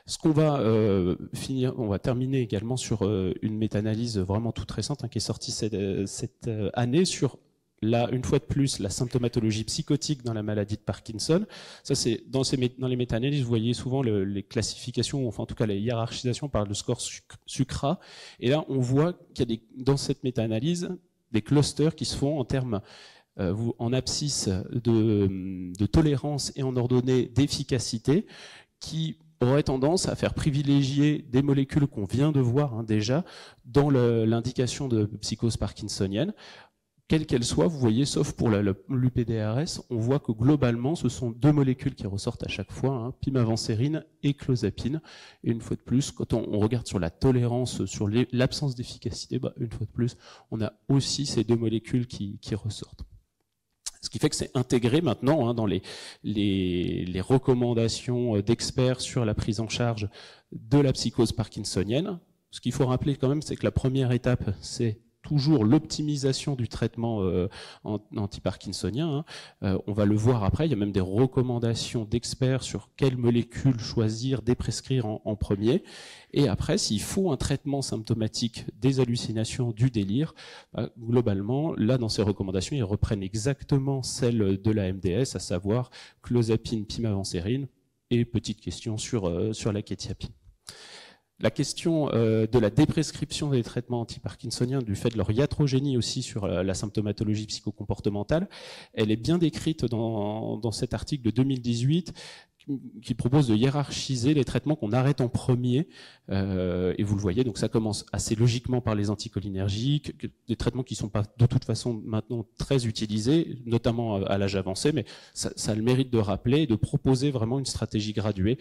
Ce qu'on va on va terminer également sur une méta-analyse vraiment toute récente qui est sortie cette année sur une fois de plus la symptomatologie psychotique dans la maladie de Parkinson. Ça, c'est dans les méta-analyses, vous voyez souvent les classifications, enfin en tout cas la hiérarchisation par le score SUCRA. Et là, on voit qu'il y a dans cette méta-analyse des clusters qui se font en termes en abscisse de tolérance et en ordonnée d'efficacité, qui aurait tendance à faire privilégier des molécules qu'on vient de voir déjà dans l'indication de psychose parkinsonienne, quelle qu'elle soit, vous voyez, sauf pour l'UPDRS, on voit que globalement, ce sont deux molécules qui ressortent à chaque fois, pimavansérin et clozapine. Et une fois de plus, quand on regarde sur la tolérance, sur l'absence d'efficacité, une fois de plus, on a aussi ces deux molécules qui ressortent. Ce qui fait que c'est intégré maintenant dans les recommandations d'experts sur la prise en charge de la psychose parkinsonienne. Ce qu'il faut rappeler quand même, c'est que la première étape, c'est toujours l'optimisation du traitement anti-parkinsonien. On va le voir après, il y a même des recommandations d'experts sur quelles molécules choisir, déprescrire en premier. Et après, s'il faut un traitement symptomatique des hallucinations, du délire, globalement, là, dans ces recommandations, ils reprennent exactement celles de la MDS, à savoir clozapine, pimavansérin, et petite question sur la quétiapine. La question de la déprescription des traitements antiparkinsoniens, du fait de leur iatrogénie aussi sur la symptomatologie psychocomportementale, elle est bien décrite dans cet article de 2018, qui propose de hiérarchiser les traitements qu'on arrête en premier. Et vous le voyez, donc ça commence assez logiquement par les anticholinergiques, des traitements qui sont pas de toute façon maintenant très utilisés, notamment à l'âge avancé, mais ça a le mérite de rappeler et de proposer vraiment une stratégie graduée.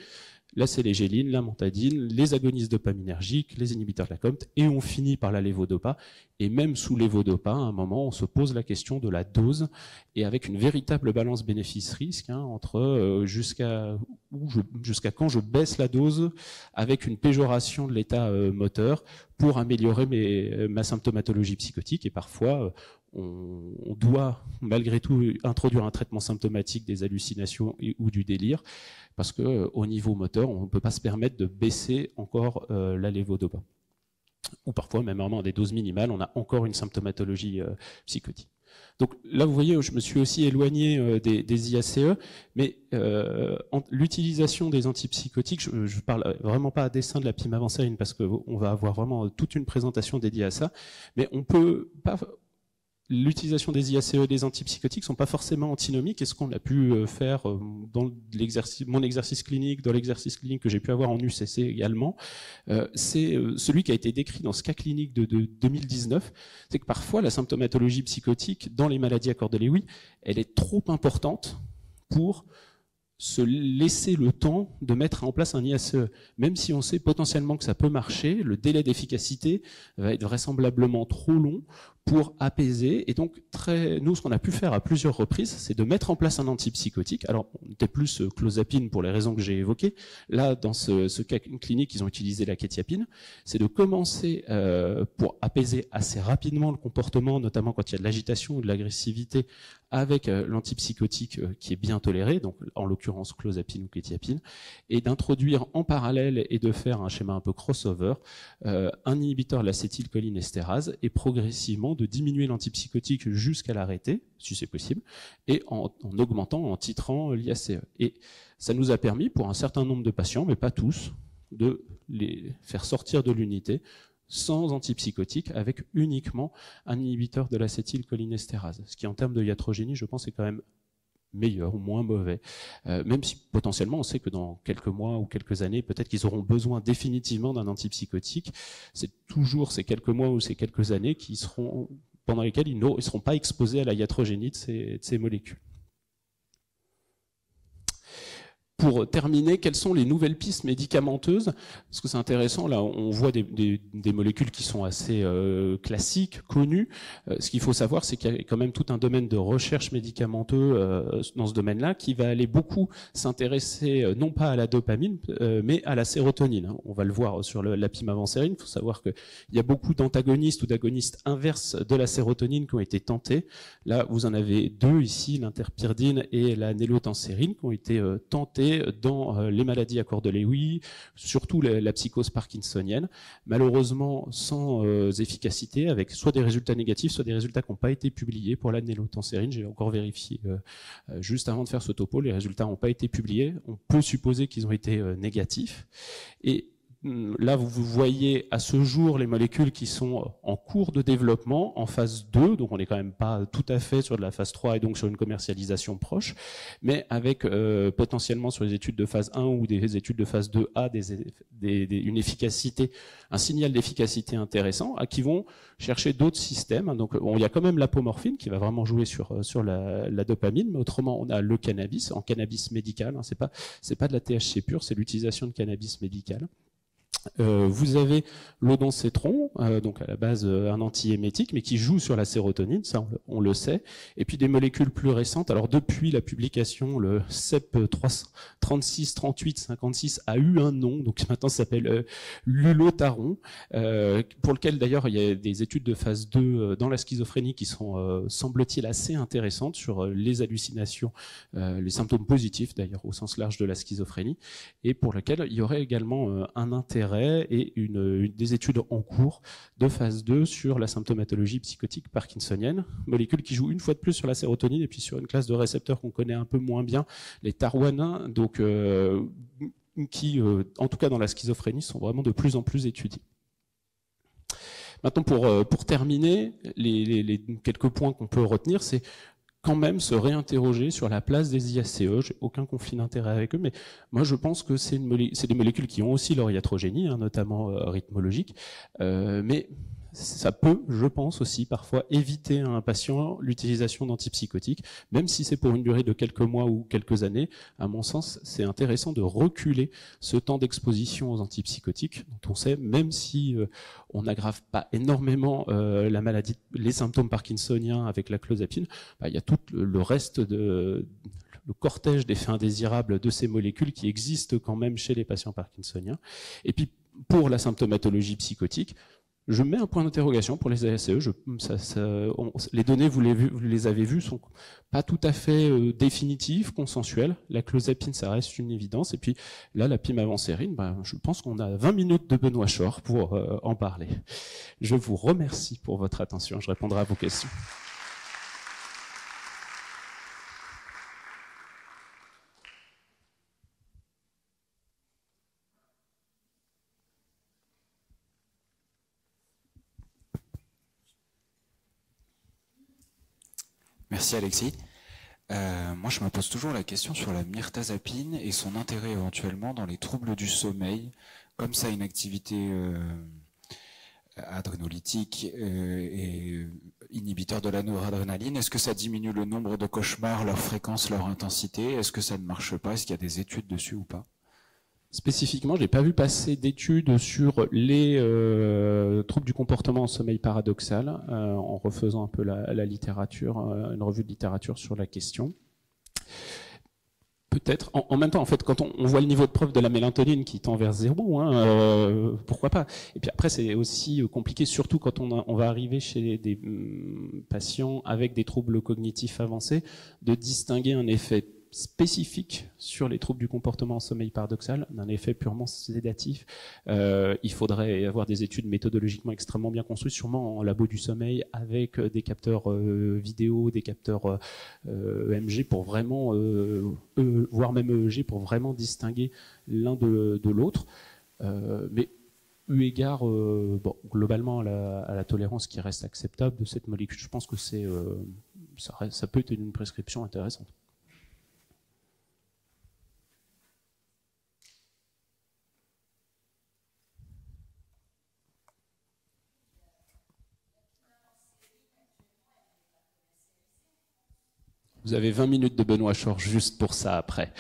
La célégéline, la mantadine, les agonistes dopaminergiques, les inhibiteurs de la COMT, et on finit par la lévodopa. Et même sous lévodopa, à un moment, on se pose la question de la dose, et avec une véritable balance bénéfice-risque, entre jusqu'à quand je baisse la dose, avec une péjoration de l'état moteur, pour améliorer ma symptomatologie psychotique. Et parfois, on doit malgré tout introduire un traitement symptomatique des hallucinations ou du délire, parce que au niveau moteur, on ne peut pas se permettre de baisser encore la lévodopa. Ou parfois, même vraiment à des doses minimales, on a encore une symptomatologie psychotique. Donc là, vous voyez, je me suis aussi éloigné des IACE, mais l'utilisation des antipsychotiques, je ne parle vraiment pas à dessein de la pimavansérin, parce qu'on va avoir vraiment toute une présentation dédiée à ça, mais on peut pas... L'utilisation des IACE et des antipsychotiques sont pas forcément antinomiques, et ce qu'on a pu faire dans mon exercice clinique, dans l'exercice clinique que j'ai pu avoir en UCC également, c'est celui qui a été décrit dans ce cas clinique de 2019, c'est que parfois la symptomatologie psychotique dans les maladies à cœur de Lewy, elle est trop importante pour se laisser le temps de mettre en place un IACE. Même si on sait potentiellement que ça peut marcher, le délai d'efficacité va être vraisemblablement trop long pour apaiser. Et donc, nous, ce qu'on a pu faire à plusieurs reprises, c'est de mettre en place un antipsychotique. Alors, on était plus clozapine pour les raisons que j'ai évoquées. Là, dans ce cas clinique, ils ont utilisé la kétiapine. C'est de commencer pour apaiser assez rapidement le comportement, notamment quand il y a de l'agitation ou de l'agressivité, avec l'antipsychotique qui est bien toléré, donc en l'occurrence clozapine ou kétiapine, et d'introduire en parallèle et de faire un schéma un peu crossover, un inhibiteur de l'acétylcholinestérase, et progressivement de diminuer l'antipsychotique jusqu'à l'arrêter, si c'est possible, et en augmentant, en titrant l'IACE. Et ça nous a permis, pour un certain nombre de patients, mais pas tous, de les faire sortir de l'unité sans antipsychotique, avec uniquement un inhibiteur de l'acétylcholinestérase. Ce qui, en termes de iatrogénie, je pense, est quand même meilleur ou moins mauvais. Même si potentiellement, on sait que dans quelques mois ou quelques années, peut-être qu'ils auront besoin définitivement d'un antipsychotique. C'est toujours ces quelques mois ou ces quelques années pendant lesquelles ils ne seront pas exposés à la iatrogénie de ces molécules. Pour terminer, quelles sont les nouvelles pistes médicamenteuses? Parce que c'est intéressant, là on voit des molécules qui sont assez classiques, connues. Ce qu'il faut savoir, c'est qu'il y a quand même tout un domaine de recherche médicamenteuse dans ce domaine-là qui va aller beaucoup s'intéresser non pas à la dopamine, mais à la sérotonine. On va le voir sur la pimavansérin. Il faut savoir qu'il y a beaucoup d'antagonistes ou d'agonistes inverses de la sérotonine qui ont été tentés. Là, vous en avez deux ici, l'interpyridine et la nélotensérine, qui ont été tentés dans les maladies à cœur de Lewy, surtout la psychose parkinsonienne, malheureusement sans efficacité, avec soit des résultats négatifs, soit des résultats qui n'ont pas été publiés. Pour la nélotensérine, j'ai encore vérifié juste avant de faire ce topo, les résultats n'ont pas été publiés. On peut supposer qu'ils ont été négatifs. Et là, vous voyez à ce jour les molécules qui sont en cours de développement, en phase 2, donc on n'est quand même pas tout à fait sur de la phase 3 et donc sur une commercialisation proche, mais avec potentiellement sur les études de phase 1 ou des études de phase 2A une efficacité, un signal d'efficacité intéressant, qui vont chercher d'autres systèmes. Donc il y a quand même l'apomorphine qui va vraiment jouer sur la dopamine, mais autrement on a le cannabis, en cannabis médical, hein, c'est pas de la THC pure, c'est l'utilisation de cannabis médical. Vous avez l'odoncétron, donc à la base un antiémétique, mais qui joue sur la sérotonine, ça on le sait. Et puis des molécules plus récentes. Alors depuis la publication, le CEP 36, 38, 56 a eu un nom, donc maintenant ça s'appelle l'ulotaron, pour lequel d'ailleurs il y a des études de phase 2 dans la schizophrénie qui sont, semble-t-il, assez intéressantes sur les hallucinations, les symptômes positifs d'ailleurs au sens large de la schizophrénie, et pour lequel il y aurait également un intérêt et des études en cours de phase 2 sur la symptomatologie psychotique parkinsonienne, molécule qui joue une fois de plus sur la sérotonine et puis sur une classe de récepteurs qu'on connaît un peu moins bien, les TAR1, donc qui, en tout cas dans la schizophrénie, sont vraiment de plus en plus étudiés. Maintenant, pour terminer, les quelques points qu'on peut retenir, c'est quand même se réinterroger sur la place des IACE. J'ai aucun conflit d'intérêt avec eux, mais moi je pense que c'est des molécules qui ont aussi leur iatrogénie, hein, notamment rythmologique, mais ça peut, je pense aussi, parfois éviter à un patient l'utilisation d'antipsychotiques, même si c'est pour une durée de quelques mois ou quelques années. À mon sens, c'est intéressant de reculer ce temps d'exposition aux antipsychotiques, dont on sait, même si on n'aggrave pas énormément la maladie, les symptômes parkinsoniens avec la clozapine, il y a tout le reste le cortège d'effets indésirables de ces molécules qui existent quand même chez les patients parkinsoniens. Et puis, pour la symptomatologie psychotique, je mets un point d'interrogation pour les ASE. Les données, vous les avez vues, sont pas tout à fait définitives, consensuelles. La clozapine, ça reste une évidence. Et puis là, la pimavansérin, je pense qu'on a 20 minutes de Benoît Chor pour en parler. Je vous remercie pour votre attention. Je répondrai à vos questions. Merci Alexis. Moi, je me pose toujours la question sur la mirtazapine et son intérêt éventuellement dans les troubles du sommeil, comme ça une activité adrénolytique et inhibiteur de la noradrénaline. Est-ce que ça diminue le nombre de cauchemars, leur fréquence, leur intensité? Est-ce que ça ne marche pas? Est-ce qu'il y a des études dessus ou pas? Spécifiquement, je n'ai pas vu passer d'études sur les troubles du comportement en sommeil paradoxal, en refaisant un peu la littérature, une revue de littérature sur la question. Peut-être. En même temps, en fait, quand on voit le niveau de preuve de la mélatonine qui tend vers 0, pourquoi pas. Et puis après, c'est aussi compliqué, surtout quand on va arriver chez des patients avec des troubles cognitifs avancés, de distinguer un effet spécifique sur les troubles du comportement en sommeil paradoxal d'un effet purement sédatif. Il faudrait avoir des études méthodologiquement extrêmement bien construites, sûrement en labo du sommeil, avec des capteurs vidéo, des capteurs EMG pour vraiment, voire même EEG pour vraiment distinguer l'un de l'autre. Mais eu égard globalement à la tolérance qui reste acceptable de cette molécule, je pense que ça peut être une prescription intéressante. Vous avez 20 minutes de Benoît Chor juste pour ça après.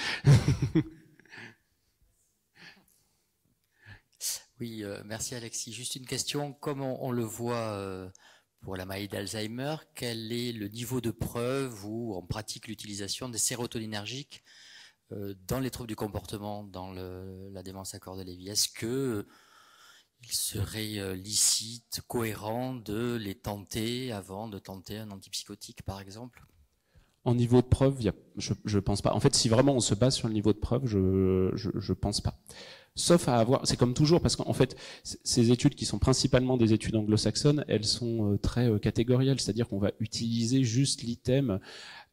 Oui, merci Alexis. Juste une question, comme on le voit pour la maladie d'Alzheimer, quel est le niveau de preuve où on pratique l'utilisation des sérotoninergiques dans les troubles du comportement, dans la démence à corps de Lévy? Est-ce que il serait licite, cohérent de les tenter avant de tenter un antipsychotique, par exemple? En niveau de preuve, je pense pas. En fait, si vraiment on se base sur le niveau de preuve, je pense pas. Sauf à avoir, c'est comme toujours, parce qu'en fait, ces études qui sont principalement des études anglo-saxonnes, elles sont très catégorielles, c'est-à-dire qu'on va utiliser juste l'item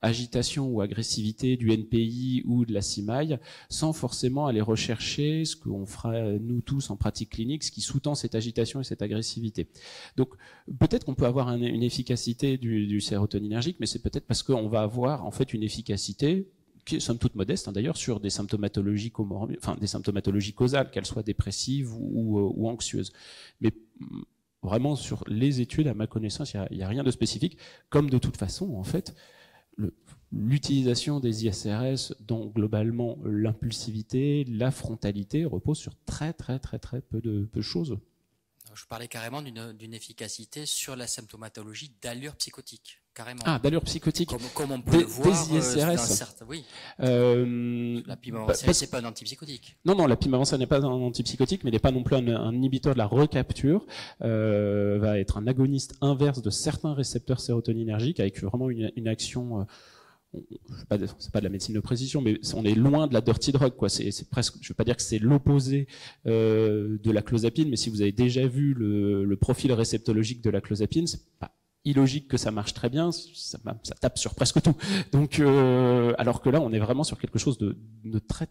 agitation ou agressivité du NPI ou de la CIMAI, sans forcément aller rechercher ce qu'on fera nous tous en pratique clinique, ce qui sous-tend cette agitation et cette agressivité. Donc peut-être qu'on peut avoir une efficacité du sérotoninergique, mais c'est peut-être parce qu'on va avoir en fait une efficacité qui est somme toute modeste, d'ailleurs, sur des symptomatologies des symptomatologies causales, qu'elles soient dépressives ou anxieuses. Mais vraiment, sur les études, à ma connaissance, il n'y a rien de spécifique, comme de toute façon, en fait, l'utilisation des ISRS, dont globalement l'impulsivité, la frontalité, repose sur très peu de choses. Je parlais carrément d'une efficacité sur la symptomatologie d'allure psychotique, carrément. Ah, d'allure psychotique. Comme on peut le voir des ISRS. Certain, oui. La pimavansérin, c'est pas un antipsychotique. Non, la pimavansérin n'est pas un antipsychotique, mais n'est pas non plus un inhibiteur de la recapture. Va être un agoniste inverse de certains récepteurs sérotoninergiques avec vraiment une action. C'est pas de la médecine de précision, mais on est loin de la dirty drug, quoi. C'est presque, je veux pas dire que c'est l'opposé de la clozapine, mais si vous avez déjà vu le profil réceptologique de la clozapine, c'est pas illogique que ça marche très bien, ça tape sur presque tout. Donc, alors que là, on est vraiment sur quelque chose de très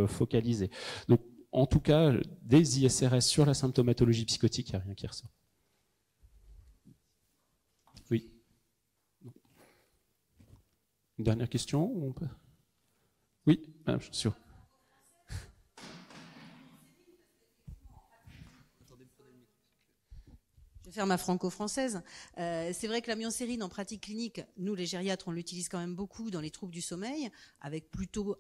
focalisé. Donc, en tout cas, des ISRS sur la symptomatologie psychotique, il n'y a rien qui ressort. Oui. Une dernière question? Oui, madame, je suis sûr. Je vais faire ma franco-française. C'est vrai que la myocérine en pratique clinique, nous les gériatres, on l'utilise quand même beaucoup dans les troubles du sommeil, avec plutôt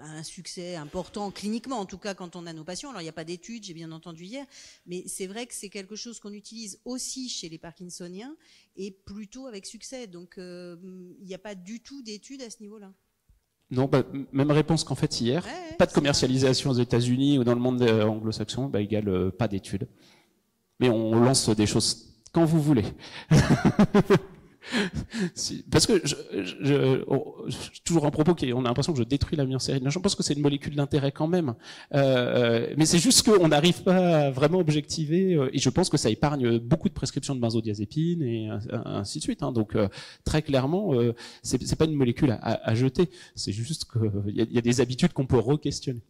un succès important cliniquement, en tout cas quand on a nos patients. Alors il n'y a pas d'études, j'ai bien entendu hier, mais c'est vrai que c'est quelque chose qu'on utilise aussi chez les parkinsoniens et plutôt avec succès. Donc il n'y a pas du tout d'études à ce niveau-là. Non, même réponse qu'en fait hier. Ouais, pas de commercialisation aux États-Unis ou dans le monde anglo-saxon, égale pas d'études. Mais on lance des choses quand vous voulez. Parce que toujours un propos on a l'impression que je détruis la myocérine. Je pense que c'est une molécule d'intérêt quand même, mais c'est juste qu'on n'arrive pas à vraiment objectiver. Et je pense que ça épargne beaucoup de prescriptions de benzodiazépines et ainsi de suite. Hein. Donc très clairement, c'est pas une molécule à jeter. C'est juste qu'il y a des habitudes qu'on peut re-questionner.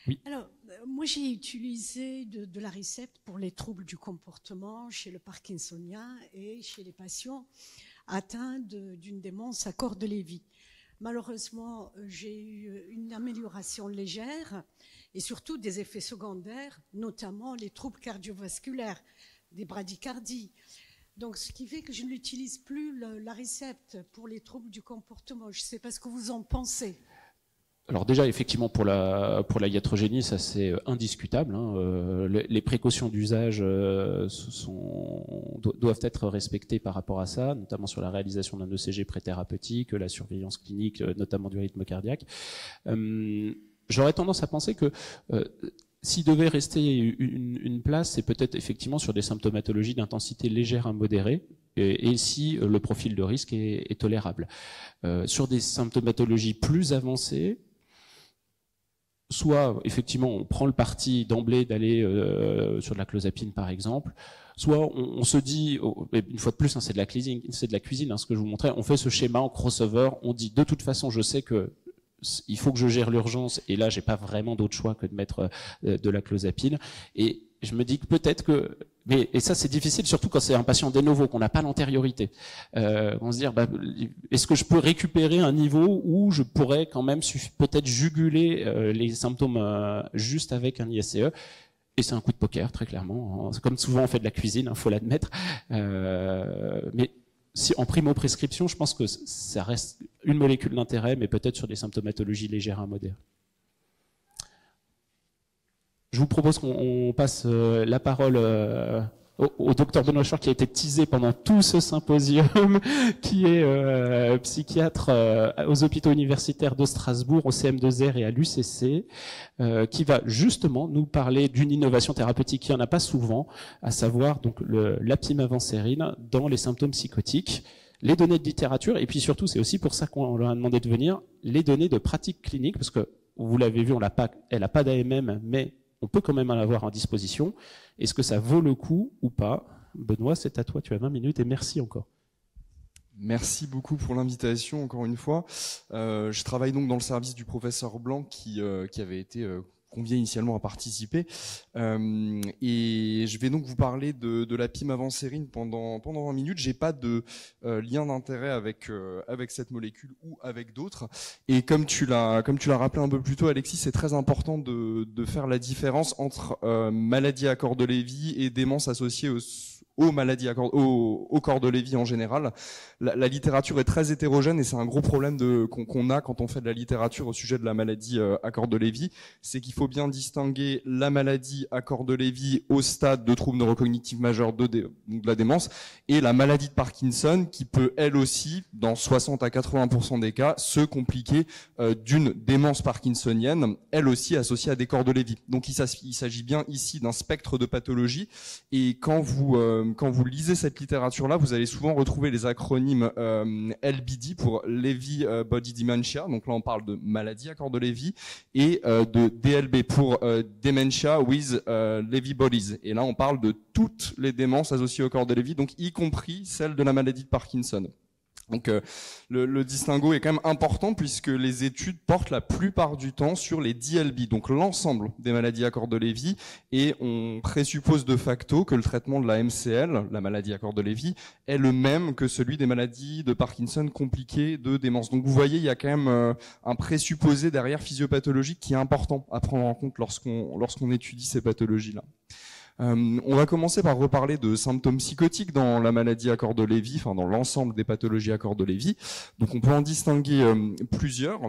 Oui. Alors, moi j'ai utilisé de l'Aricept pour les troubles du comportement chez le parkinsonien et chez les patients atteints d'une démence à corps de Lévy. Malheureusement, j'ai eu une amélioration légère et surtout des effets secondaires, notamment les troubles cardiovasculaires, des bradycardies. Donc, ce qui fait que je n'utilise plus l'Aricept pour les troubles du comportement. Je ne sais pas ce que vous en pensez. Alors déjà, effectivement, pour la iatrogénie, ça c'est indiscutable. Hein. Les précautions d'usage doivent être respectées par rapport à ça, notamment sur la réalisation d'un ECG préthérapeutique, la surveillance clinique, notamment du rythme cardiaque. J'aurais tendance à penser que s'il devait rester une place, c'est peut-être effectivement sur des symptomatologies d'intensité légère à modérée, et si le profil de risque est tolérable. Sur des symptomatologies plus avancées, soit effectivement on prend le parti d'emblée d'aller sur de la clozapine par exemple, soit on se dit, une fois de plus, hein, c'est de la cuisine, hein, ce que je vous montrais, on fait ce schéma en crossover, on dit de toute façon je sais que il faut que je gère l'urgence et là j'ai pas vraiment d'autre choix que de mettre de la clozapine, et je me dis que peut-être que, et ça c'est difficile surtout quand c'est un patient de novo, qu'on n'a pas l'antériorité, on se dire est-ce que je peux récupérer un niveau où je pourrais quand même peut-être juguler les symptômes juste avec un ISCE. Et c'est un coup de poker, très clairement. Comme souvent on fait de la cuisine, faut l'admettre. Mais si en primo-prescription, je pense que ça reste une molécule d'intérêt, mais peut-être sur des symptomatologies légères à modérées. Je vous propose qu'on passe la parole au docteur Benoît Schor, qui a été teasé pendant tout ce symposium, qui est psychiatre aux hôpitaux universitaires de Strasbourg, au CM2R et à l'UCC, qui va justement nous parler d'une innovation thérapeutique qui n'y en a pas souvent, à savoir donc l'apimavancérine dans les symptômes psychotiques, les données de littérature, et puis surtout, c'est aussi pour ça qu'on leur a demandé de venir, les données de pratique clinique, parce que vous l'avez vu, elle n'a pas d'AMM, mais on peut quand même en avoir en disposition. Est-ce que ça vaut le coup ou pas? Benoît, c'est à toi, tu as 20 minutes et merci encore. Merci beaucoup pour l'invitation, encore une fois. Je travaille donc dans le service du professeur Blanc qui avait été convié initialement à participer. Et je vais donc vous parler de la pimavancérine pendant 20 minutes. J'ai pas de lien d'intérêt avec cette molécule ou avec d'autres. Et comme tu l'as rappelé un peu plus tôt, Alexis, c'est très important de faire la différence entre maladie à corps de Lévy et démence associée aux maladies au corps de Lévy en général. La littérature est très hétérogène et c'est un gros problème qu'on a quand on fait de la littérature au sujet de la maladie à corps de Lévy, c'est qu'il faut bien distinguer la maladie à corps de Lévy au stade de troubles neurocognitifs majeurs de la démence et la maladie de Parkinson qui peut elle aussi, dans 60 à 80% des cas, se compliquer d'une démence parkinsonienne, elle aussi associée à des corps de Lévy. Donc il s'agit bien ici d'un spectre de pathologie et quand vous lisez cette littérature-là, vous allez souvent retrouver les acronymes LBD pour Lévy Body Dementia, donc là on parle de maladie à corps de Lévy, et de DLB pour Dementia with Lévy Bodies. Et là on parle de toutes les démences associées au corps de Lévy, donc y compris celle de la maladie de Parkinson. Donc le distinguo est quand même important puisque les études portent la plupart du temps sur les DLB, donc l'ensemble des maladies à corps de Lévy, et on présuppose de facto que le traitement de la MCL, la maladie à corps de Lévy, est le même que celui des maladies de Parkinson compliquées de démence. Donc vous voyez, il y a quand même un présupposé derrière physiopathologique qui est important à prendre en compte lorsqu'on étudie ces pathologies-là. On va commencer par reparler de symptômes psychotiques dans la maladie à corps de Lévy, enfin dans l'ensemble des pathologies à corps de Lévy. Donc on peut en distinguer plusieurs.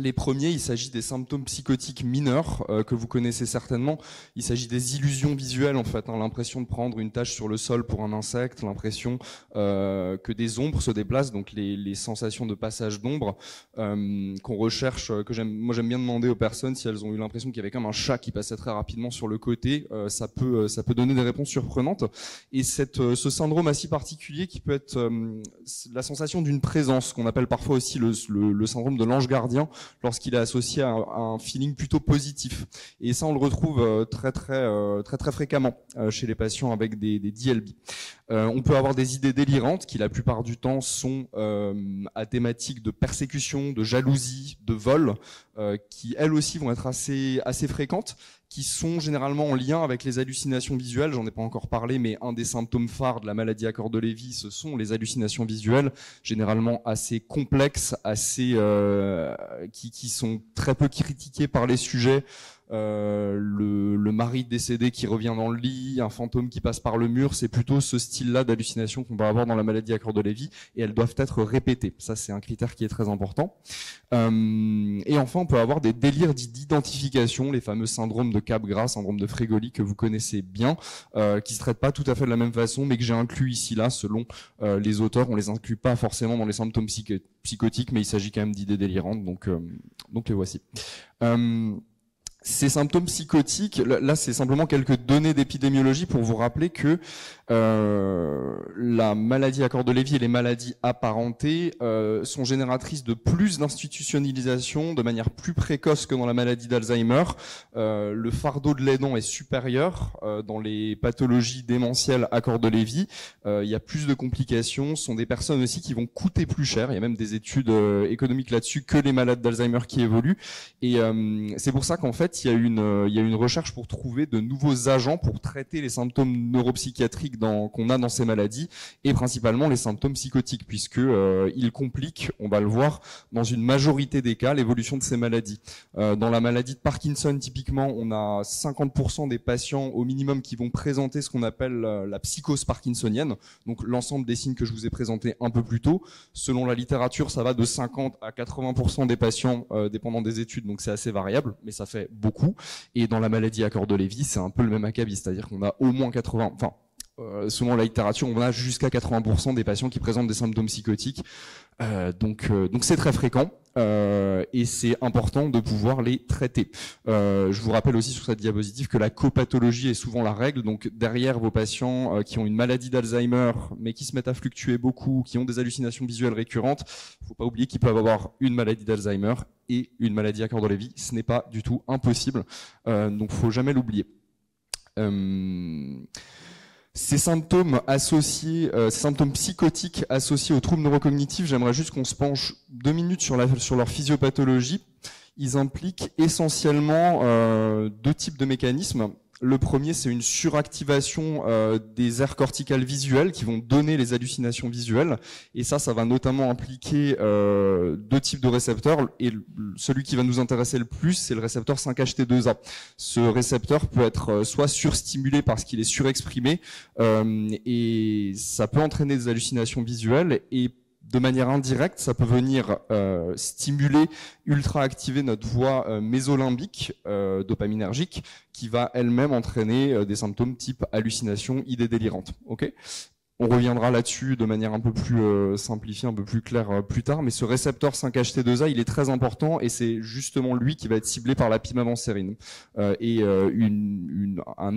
Les premiers, il s'agit des symptômes psychotiques mineurs que vous connaissez certainement. Il s'agit des illusions visuelles en fait, l'impression de prendre une tache sur le sol pour un insecte, l'impression que des ombres se déplacent, donc les sensations de passage d'ombre qu'on recherche. Moi j'aime bien demander aux personnes si elles ont eu l'impression qu'il y avait comme un chat qui passait très rapidement sur le côté. Ça peut donner des réponses surprenantes. Et ce syndrome assez particulier qui peut être la sensation d'une présence, qu'on appelle parfois aussi le syndrome de l'ange gardien, lorsqu'il est associé à un feeling plutôt positif. Et ça, on le retrouve très fréquemment chez les patients avec des DLB. On peut avoir des idées délirantes qui, la plupart du temps, sont à thématique de persécution, de jalousie, de vol, qui, elles aussi, vont être assez fréquentes, qui sont généralement en lien avec les hallucinations visuelles. J'en ai pas encore parlé, mais un des symptômes phares de la maladie à corps de Lévy, ce sont les hallucinations visuelles, généralement assez complexes, qui sont très peu critiquées par les sujets. Le mari décédé qui revient dans le lit, un fantôme qui passe par le mur, c'est plutôt ce style-là d'hallucination qu'on va avoir dans la maladie à corps de Lévy, et elles doivent être répétées. Ça, c'est un critère qui est très important. Et enfin, on peut avoir des délires d'identification, les fameux syndromes de Capgras, syndrome de Fregoli que vous connaissez bien, qui se traitent pas tout à fait de la même façon, mais que j'ai inclus ici là, selon les auteurs. On les inclut pas forcément dans les symptômes psychotiques, mais il s'agit quand même d'idées délirantes, donc les voici. Ces symptômes psychotiques, là c'est simplement quelques données d'épidémiologie pour vous rappeler que la maladie à corps de Lévy et les maladies apparentées sont génératrices de plus d'institutionnalisation de manière plus précoce que dans la maladie d'Alzheimer. Le fardeau de l'aidant est supérieur dans les pathologies démentielles à corps de Lévy. Il y a plus de complications. Ce sont des personnes aussi qui vont coûter plus cher. Il y a même des études économiques là-dessus que les malades d'Alzheimer qui évoluent. Et c'est pour ça qu'en fait, il y a une recherche pour trouver de nouveaux agents pour traiter les symptômes neuropsychiatriques qu'on a dans ces maladies, et principalement les symptômes psychotiques, puisque ils compliquent, on va le voir, dans une majorité des cas, l'évolution de ces maladies. Dans la maladie de Parkinson, typiquement, on a 50% des patients au minimum qui vont présenter ce qu'on appelle la psychose parkinsonienne, donc l'ensemble des signes que je vous ai présentés un peu plus tôt. Selon la littérature, ça va de 50 à 80% des patients, dépendant des études, donc c'est assez variable, mais ça fait beaucoup. Et dans la maladie à corps de Lévy, c'est un peu le même acabit, c'est-à-dire qu'on a au moins 80, enfin, selon la littérature, on a jusqu'à 80% des patients qui présentent des symptômes psychotiques. Donc c'est très fréquent et c'est important de pouvoir les traiter. Je vous rappelle aussi sur cette diapositive que la copathologie est souvent la règle. Donc derrière vos patients qui ont une maladie d'Alzheimer mais qui se mettent à fluctuer beaucoup, qui ont des hallucinations visuelles récurrentes, faut pas oublier qu'ils peuvent avoir une maladie d'Alzheimer et une maladie à corps de Lévy. Ce n'est pas du tout impossible. Donc faut jamais l'oublier. Ces symptômes associés, ces symptômes psychotiques associés aux troubles neurocognitifs, j'aimerais juste qu'on se penche 2 minutes sur leur physiopathologie. Ils impliquent essentiellement 2 types de mécanismes. Le premier, c'est une suractivation des aires corticales visuelles qui vont donner les hallucinations visuelles. Et ça va notamment impliquer 2 types de récepteurs. Et celui qui va nous intéresser le plus, c'est le récepteur 5-HT2A. Ce récepteur peut être soit surstimulé parce qu'il est surexprimé, et ça peut entraîner des hallucinations visuelles, et de manière indirecte, ça peut venir stimuler, ultra-activer notre voie mésolimbique, dopaminergique, qui va elle-même entraîner des symptômes type hallucination, idées délirantes. Okay ? On reviendra là-dessus de manière un peu plus simplifiée, un peu plus claire plus tard, mais ce récepteur 5-HT2A, il est très important, et c'est justement lui qui va être ciblé par la pimavansérin. Un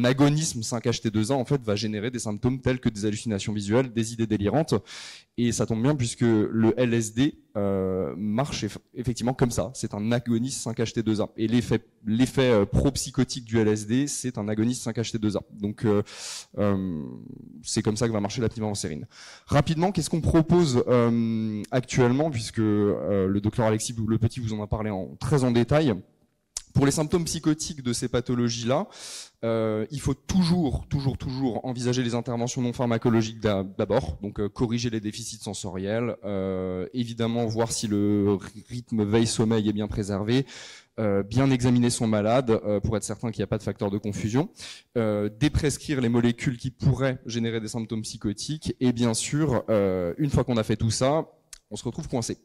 agonisme 5-HT2A en fait va générer des symptômes tels que des hallucinations visuelles, des idées délirantes, Et ça tombe bien puisque le LSD marche effectivement comme ça. C'est un agoniste 5-HT2A. Et l'effet pro-psychotique du LSD, c'est un agoniste 5-HT2A. Donc c'est comme ça que va marcher la pimavancérine. Rapidement, qu'est-ce qu'on propose actuellement, puisque le docteur Alexis Le Petit vous en a parlé très en détail. Pour les symptômes psychotiques de ces pathologies-là, il faut toujours envisager les interventions non pharmacologiques d'abord, donc corriger les déficits sensoriels, évidemment voir si le rythme veille-sommeil est bien préservé, bien examiner son malade pour être certain qu'il n'y a pas de facteur de confusion, déprescrire les molécules qui pourraient générer des symptômes psychotiques, et bien sûr, une fois qu'on a fait tout ça, on se retrouve coincé.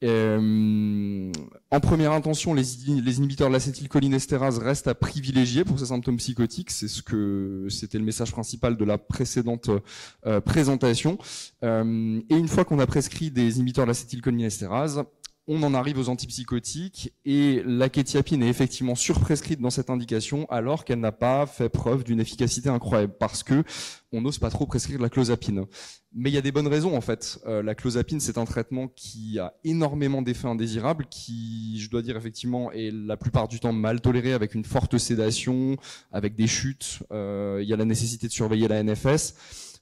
En première intention, les inhibiteurs de l'acétylcholinestérase restent à privilégier pour ces symptômes psychotiques. C'était le message principal de la précédente présentation. Et une fois qu'on a prescrit des inhibiteurs de l'acétylcholinestérase, on en arrive aux antipsychotiques, et la quétiapine est effectivement surprescrite dans cette indication alors qu'elle n'a pas fait preuve d'une efficacité incroyable, parce que on n'ose pas trop prescrire de la clozapine. Mais il y a des bonnes raisons en fait. La clozapine, c'est un traitement qui a énormément d'effets indésirables, qui, je dois dire effectivement, est la plupart du temps mal toléré, avec une forte sédation, avec des chutes. Il y a la nécessité de surveiller la NFS.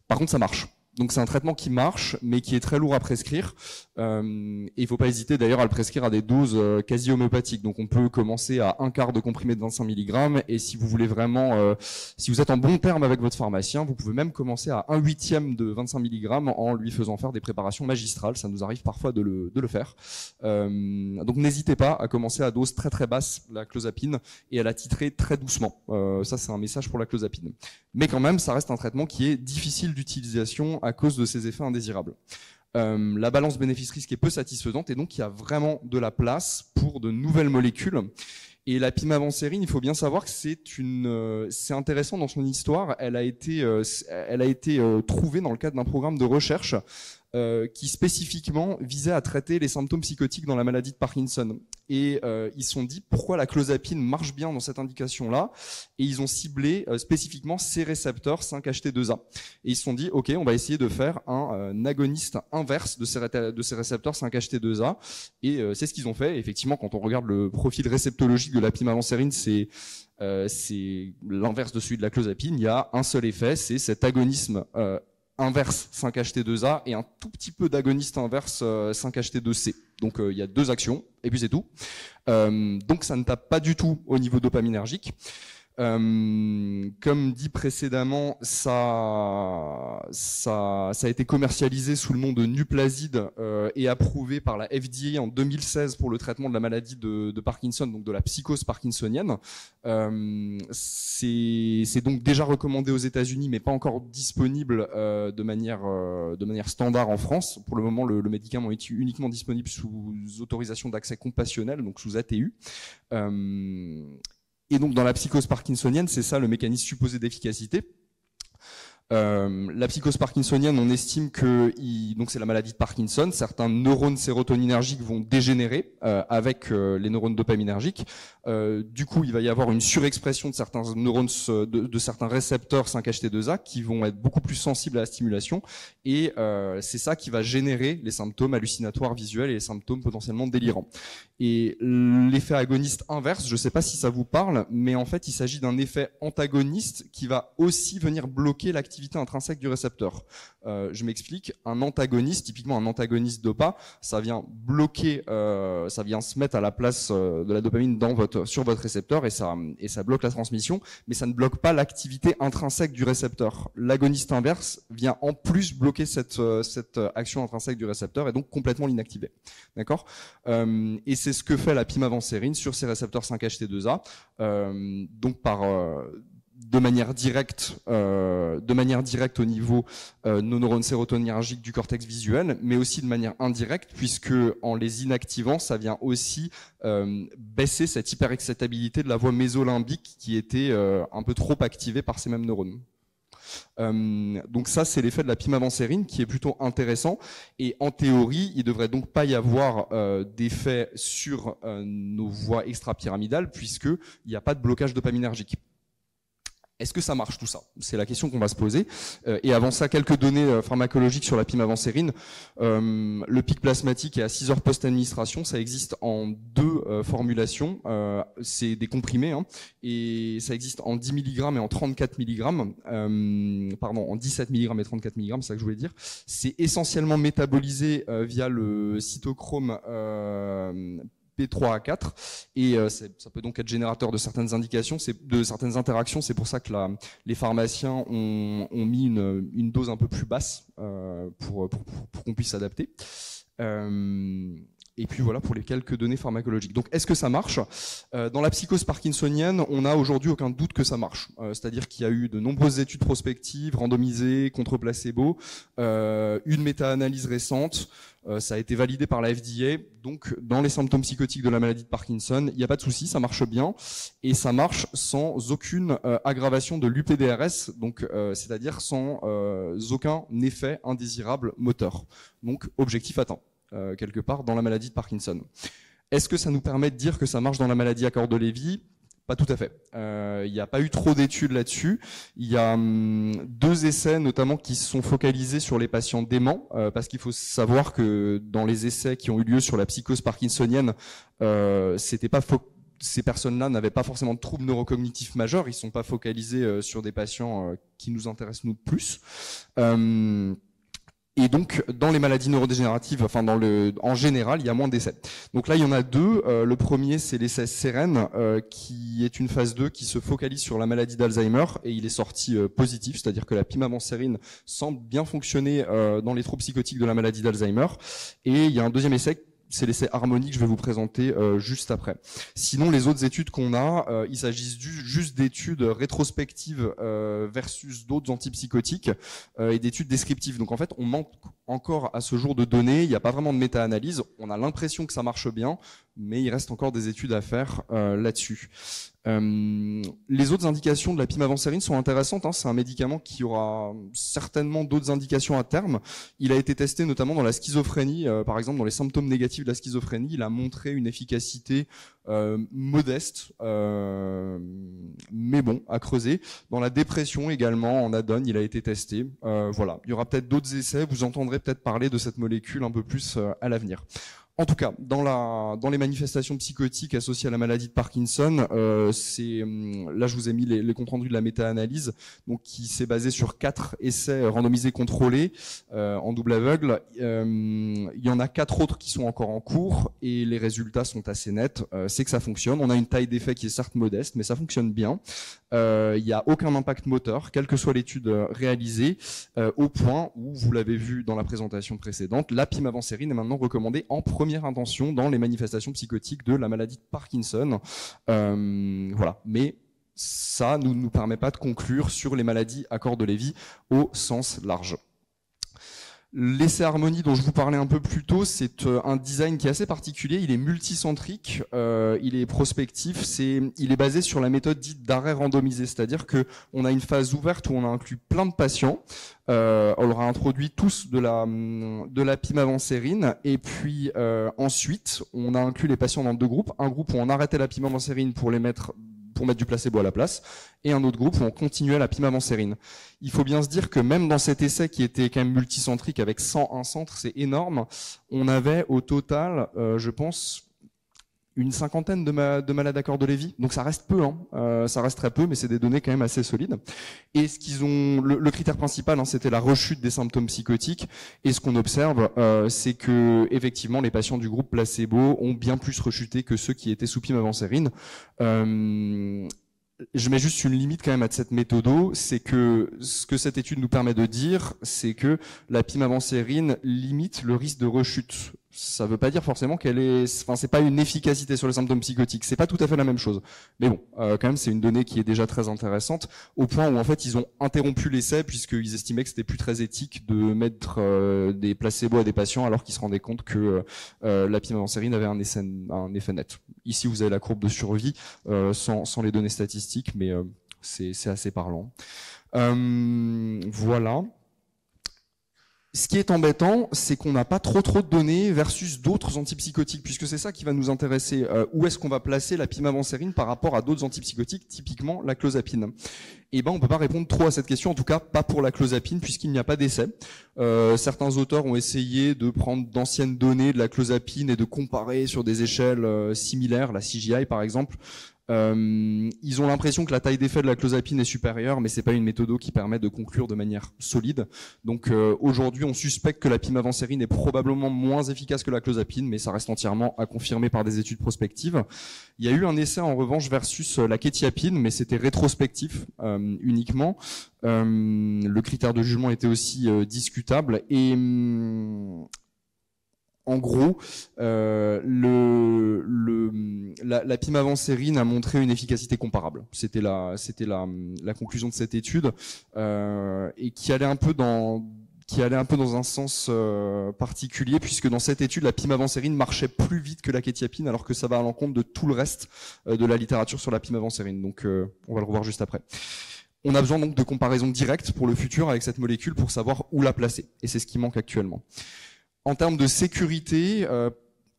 Par contre, ça marche. Donc c'est un traitement qui marche, mais qui est très lourd à prescrire. Et il ne faut pas hésiter d'ailleurs à le prescrire à des doses quasi homéopathiques. Donc on peut commencer à 1/4 de comprimé de 25 mg. Et si vous voulez vraiment, si vous êtes en bon terme avec votre pharmacien, vous pouvez même commencer à 1/8 de 25 mg en lui faisant faire des préparations magistrales. Ça nous arrive parfois de le faire. Donc n'hésitez pas à commencer à dose très très basse la clozapine et à la titrer très doucement. Ça c'est un message pour la clozapine. Mais quand même, ça reste un traitement qui est difficile d'utilisation à cause de ses effets indésirables. La balance bénéfice-risque est peu satisfaisante, et donc il y a vraiment de la place pour de nouvelles molécules. Et la pimavancérine, il faut bien savoir que c'est intéressant dans son histoire. Elle a été trouvée dans le cadre d'un programme de recherche qui spécifiquement visait à traiter les symptômes psychotiques dans la maladie de Parkinson. Et ils se sont dit pourquoi la clozapine marche bien dans cette indication-là, et ils ont ciblé spécifiquement ces récepteurs 5-HT2A. Et ils se sont dit ok, on va essayer de faire un agoniste inverse de ces récepteurs 5-HT2A, et c'est ce qu'ils ont fait. Et effectivement, quand on regarde le profil réceptologique de la pimavancérine, c'est l'inverse de celui de la clozapine. Il y a un seul effet, c'est cet agonisme inverse 5-HT2A et un tout petit peu d'agoniste inverse 5-HT2C. Donc il y a 2 actions et puis c'est tout. Donc ça ne tape pas du tout au niveau dopaminergique. Comme dit précédemment, ça a été commercialisé sous le nom de Nuplazid et approuvé par la FDA en 2016 pour le traitement de la maladie de Parkinson, donc de la psychose parkinsonienne. C'est donc déjà recommandé aux États-Unis, mais pas encore disponible de manière standard en France. Pour le moment, le médicament est uniquement disponible sous autorisation d'accès compassionnel, donc sous ATU. Et donc dans la psychose parkinsonienne, c'est ça le mécanisme supposé d'efficacité. La psychose parkinsonienne, on estime que donc c'est la maladie de Parkinson. Certains neurones sérotoninergiques vont dégénérer avec les neurones dopaminergiques. Du coup, il va y avoir une surexpression de certains neurones, de certains récepteurs 5-HT2A qui vont être beaucoup plus sensibles à la stimulation. Et c'est ça qui va générer les symptômes hallucinatoires visuels et les symptômes potentiellement délirants. Et l'effet agoniste inverse, je ne sais pas si ça vous parle, mais en fait, il s'agit d'un effet antagoniste qui va aussi venir bloquer l'activité intrinsèque du récepteur. Je m'explique. Un antagoniste, typiquement un antagoniste dopa, ça vient bloquer, ça vient se mettre à la place de la dopamine sur votre récepteur et ça bloque la transmission, mais ça ne bloque pas l'activité intrinsèque du récepteur. L'agoniste inverse vient en plus bloquer cette action intrinsèque du récepteur et donc complètement l'inactiver. D'accord ? Et c'est ce que fait la pimavancérine sur ces récepteurs 5-HT2A, donc de manière directe au niveau nos neurones sérotoninergiques du cortex visuel, mais aussi de manière indirecte, puisque en les inactivant, ça vient aussi baisser cette hyperexcitabilité de la voie mésolimbique qui était un peu trop activée par ces mêmes neurones. Donc ça, c'est l'effet de la pimavancérine qui est plutôt intéressant, et en théorie, il devrait donc pas y avoir d'effet sur nos voies extrapyramidales, puisqu'il n'y a pas de blocage dopaminergique. Est-ce que ça marche tout ça? C'est la question qu'on va se poser. Et avant ça, quelques données pharmacologiques sur la pimavansérie. Le pic plasmatique est à 6 heures post-administration. Ça existe en 2 formulations. C'est des comprimés, hein, et ça existe en 10 mg et en 34 mg. Pardon, en 17 mg et 34 mg, c'est ça que je voulais dire. C'est essentiellement métabolisé via le cytochrome P3A4 et ça peut donc être générateur de certaines indications, de certaines interactions. C'est pour ça que les pharmaciens ont mis une dose un peu plus basse pour qu'on puisse s'adapter. Et puis voilà pour les quelques données pharmacologiques. Donc est-ce que ça marche? Dans la psychose parkinsonienne, on n'a aujourd'hui aucun doute que ça marche. C'est-à-dire qu'il y a eu de nombreuses études prospectives, randomisées, contre placebo, une méta-analyse récente, ça a été validé par la FDA. Donc dans les symptômes psychotiques de la maladie de Parkinson, il n'y a pas de souci, ça marche bien. Et ça marche sans aucune aggravation de l'UPDRS, donc c'est-à-dire sans aucun effet indésirable moteur. Donc objectif atteint. Quelque part dans la maladie de Parkinson. Est-ce que ça nous permet de dire que ça marche dans la maladie à corps de Lévy? Pas tout à fait. Il n'y a pas eu trop d'études là-dessus. Il y a 2 essais notamment qui se sont focalisés sur les patients déments, parce qu'il faut savoir que dans les essais qui ont eu lieu sur la psychose parkinsonienne, c'était pas ces personnes-là n'avaient pas forcément de troubles neurocognitifs majeurs. Ils ne sont pas focalisés sur des patients qui nous intéressent nous de plus. Et donc, dans les maladies neurodégénératives, enfin en général, il y a moins d'essais. Donc là, il y en a 2. Le premier, c'est l'essai SEREN, qui est une phase 2 qui se focalise sur la maladie d'Alzheimer, et il est sorti positif, c'est-à-dire que la pimavansérie semble bien fonctionner dans les troubles psychotiques de la maladie d'Alzheimer. Et il y a un deuxième essai, c'est l'essai Harmony que je vais vous présenter juste après. Sinon, les autres études qu'on a, il s'agit juste d'études rétrospectives versus d'autres antipsychotiques et d'études descriptives. Donc en fait, on manque encore à ce jour de données, il n'y a pas vraiment de méta-analyse, on a l'impression que ça marche bien, mais il reste encore des études à faire là-dessus. Les autres indications de la pimavansérie sont intéressantes, hein. C'est un médicament qui aura certainement d'autres indications à terme. Il a été testé notamment dans la schizophrénie, par exemple dans les symptômes négatifs de la schizophrénie. Il a montré une efficacité modeste, mais bon, à creuser. Dans la dépression également, en add-on, il a été testé. Voilà, il y aura peut-être d'autres essais, vous entendrez peut-être parler de cette molécule un peu plus à l'avenir. En tout cas, dans les manifestations psychotiques associées à la maladie de Parkinson, là je vous ai mis les comptes rendus de la méta-analyse, donc qui s'est basée sur 4 essais randomisés contrôlés en double aveugle. Il y en a 4 autres qui sont encore en cours et les résultats sont assez nets. C'est que ça fonctionne. On a une taille d'effet qui est certes modeste, mais ça fonctionne bien. Il n'y a aucun impact moteur, quelle que soit l'étude réalisée, au point où, vous l'avez vu dans la présentation précédente, la pimavansérie est maintenant recommandée en première intention dans les manifestations psychotiques de la maladie de Parkinson. Voilà, mais ça ne nous permet pas de conclure sur les maladies à corps de Lévy au sens large. L'essai Harmony dont je vous parlais un peu plus tôt, c'est un design qui est assez particulier, il est multicentrique, il est prospectif, il est basé sur la méthode dite d'arrêt randomisé, c'est-à-dire que on a une phase ouverte où on a inclus plein de patients, on leur a introduit tous de la pimavansérie, et puis ensuite on a inclus les patients dans 2 groupes, un groupe où on arrêtait la pimavansérie pour mettre du placebo à la place, et un autre groupe où on continuait la pimavansérie. Il faut bien se dire que même dans cet essai qui était quand même multicentrique avec 101 centres, c'est énorme, on avait au total, je pense, une cinquantaine de malades à corps de Lévy. Donc ça reste peu, hein. Ça reste très peu, mais c'est des données quand même assez solides. Et ce qu'ils ont, le critère principal, hein, c'était la rechute des symptômes psychotiques. Et ce qu'on observe, c'est que effectivement, les patients du groupe placebo ont bien plus rechuté que ceux qui étaient sous pimavansérie. Je mets juste une limite quand même à cette méthode, c'est que ce que cette étude nous permet de dire, c'est que la pimavansérie limite le risque de rechute. Ça veut pas dire forcément c'est pas une efficacité sur les symptômes psychotiques, c'est pas tout à fait la même chose. Mais bon, quand même c'est une donnée qui est déjà très intéressante, au point où en fait ils ont interrompu l'essai puisqu'ils estimaient que c'était plus très éthique de mettre des placebos à des patients alors qu'ils se rendaient compte que la pimavansérie avait un effet net. Ici vous avez la courbe de survie sans les données statistiques, mais c'est assez parlant. Voilà. Ce qui est embêtant, c'est qu'on n'a pas trop de données versus d'autres antipsychotiques, puisque c'est ça qui va nous intéresser. Où est-ce qu'on va placer la pimavansérie par rapport à d'autres antipsychotiques, typiquement la clozapine? Eh ben, on peut pas répondre trop à cette question, en tout cas pas pour la clozapine, puisqu'il n'y a pas d'essai. Certains auteurs ont essayé de prendre d'anciennes données de la clozapine et de comparer sur des échelles similaires, la CGI par exemple. Ils ont l'impression que la taille d'effet de la clozapine est supérieure, mais c'est pas une méthode qui permet de conclure de manière solide. Donc aujourd'hui, on suspecte que la pimavansérie est probablement moins efficace que la clozapine, mais ça reste entièrement à confirmer par des études prospectives. Il y a eu un essai en revanche versus la kétiapine, mais c'était rétrospectif uniquement. Le critère de jugement était aussi discutable et en gros, la pimavansérie a montré une efficacité comparable. C'était la conclusion de cette étude et qui allait un peu dans un sens particulier, puisque dans cette étude, la pimavansérie marchait plus vite que la kétiapine, alors que ça va à l'encontre de tout le reste de la littérature sur la pimavansérie. Donc, on va le revoir juste après. On a besoin donc de comparaisons directes pour le futur avec cette molécule pour savoir où la placer. Et c'est ce qui manque actuellement. En termes de sécurité,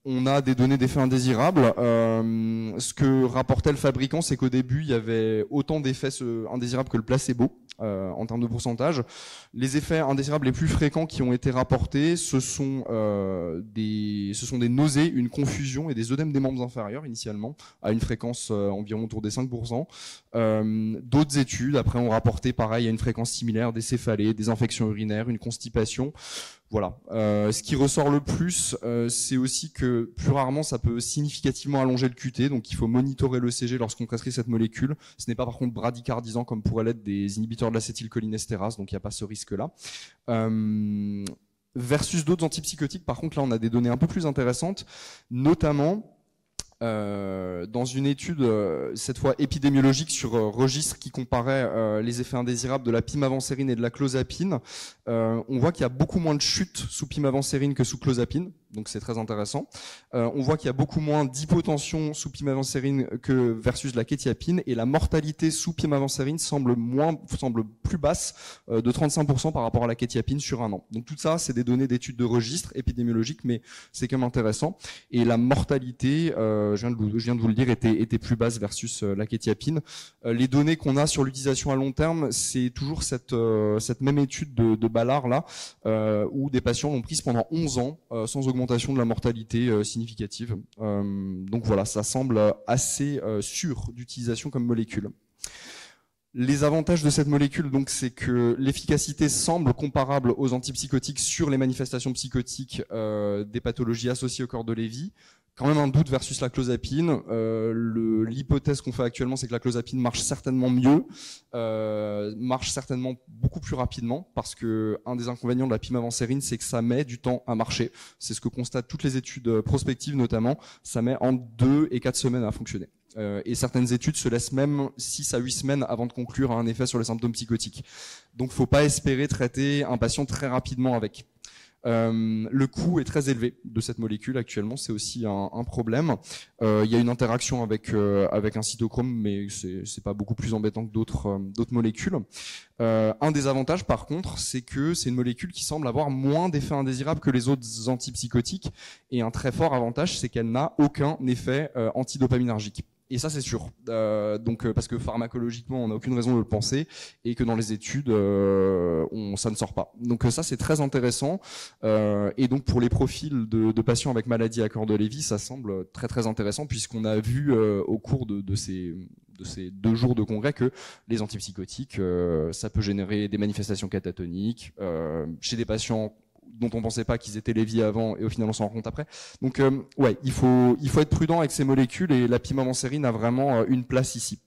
on a des données d'effets indésirables. Ce que rapportait le fabricant, c'est qu'au début, il y avait autant d'effets indésirables que le placebo en termes de pourcentage. Les effets indésirables les plus fréquents qui ont été rapportés, ce sont des nausées, une confusion et des œdèmes des membres inférieurs initialement, à une fréquence environ autour des 5%. D'autres études, après, ont rapporté pareil à une fréquence similaire, des céphalées, des infections urinaires, une constipation. Voilà. Ce qui ressort le plus, c'est aussi que plus rarement, ça peut significativement allonger le QT, donc il faut monitorer l'ECG lorsqu'on prescrit cette molécule. Ce n'est pas par contre bradycardisant comme pourraient l'être des inhibiteurs de l'acétylcholinestérase, donc il n'y a pas ce risque-là. Versus d'autres antipsychotiques, par contre, là, on a des données un peu plus intéressantes, notamment dans une étude, cette fois épidémiologique, sur registre qui comparait les effets indésirables de la pimavansérie et de la clozapine, on voit qu'il y a beaucoup moins de chutes sous pimavansérie que sous clozapine, donc c'est très intéressant. On voit qu'il y a beaucoup moins d'hypotension sous pimavansérie que versus la kétiapine, et la mortalité sous pimavansérie semble plus basse, de 35% par rapport à la kétiapine sur un an. Donc tout ça, c'est des données d'études de registre épidémiologique, mais c'est quand même intéressant. Et la mortalité, je viens de vous le dire, était plus basse versus la kétiapine. Les données qu'on a sur l'utilisation à long terme, c'est toujours cette même étude de Ballard là, où des patients l'ont prise pendant 11 ans sans augmentation de la mortalité significative. Donc voilà, ça semble assez sûr d'utilisation comme molécule. Les avantages de cette molécule, donc, c'est que l'efficacité semble comparable aux antipsychotiques sur les manifestations psychotiques des pathologies associées au corps de Lévy. Quand même un doute versus la clozapine. L'hypothèse qu'on fait actuellement, c'est que la clozapine marche certainement mieux, marche certainement beaucoup plus rapidement, parce que un des inconvénients de la pimavansérie, c'est que ça met du temps à marcher. C'est ce que constatent toutes les études prospectives notamment. Ça met entre 2 et 4 semaines à fonctionner. Et certaines études se laissent même 6 à 8 semaines avant de conclure à un effet sur les symptômes psychotiques. Donc faut pas espérer traiter un patient très rapidement avec. Le coût est très élevé de cette molécule actuellement, c'est aussi un problème. Il y a une interaction avec un cytochrome, mais c'est pas beaucoup plus embêtant que d'autres molécules. Un des avantages, par contre, c'est que c'est une molécule qui semble avoir moins d'effets indésirables que les autres antipsychotiques, et un très fort avantage, c'est qu'elle n'a aucun effet antidopaminergique. Et ça, c'est sûr. Parce que pharmacologiquement, on n'a aucune raison de le penser, et que dans les études, ça ne sort pas. Donc ça, c'est très intéressant. Et donc pour les profils de patients avec maladie à corps de Lévy, ça semble très très intéressant, puisqu'on a vu au cours de ces 2 jours de congrès que les antipsychotiques, ça peut générer des manifestations catatoniques chez des patients dont on pensait pas qu'ils étaient Lévy avant, et au final on s'en rend compte après. Donc ouais, il faut être prudent avec ces molécules, et la pimavansérie a vraiment une place ici.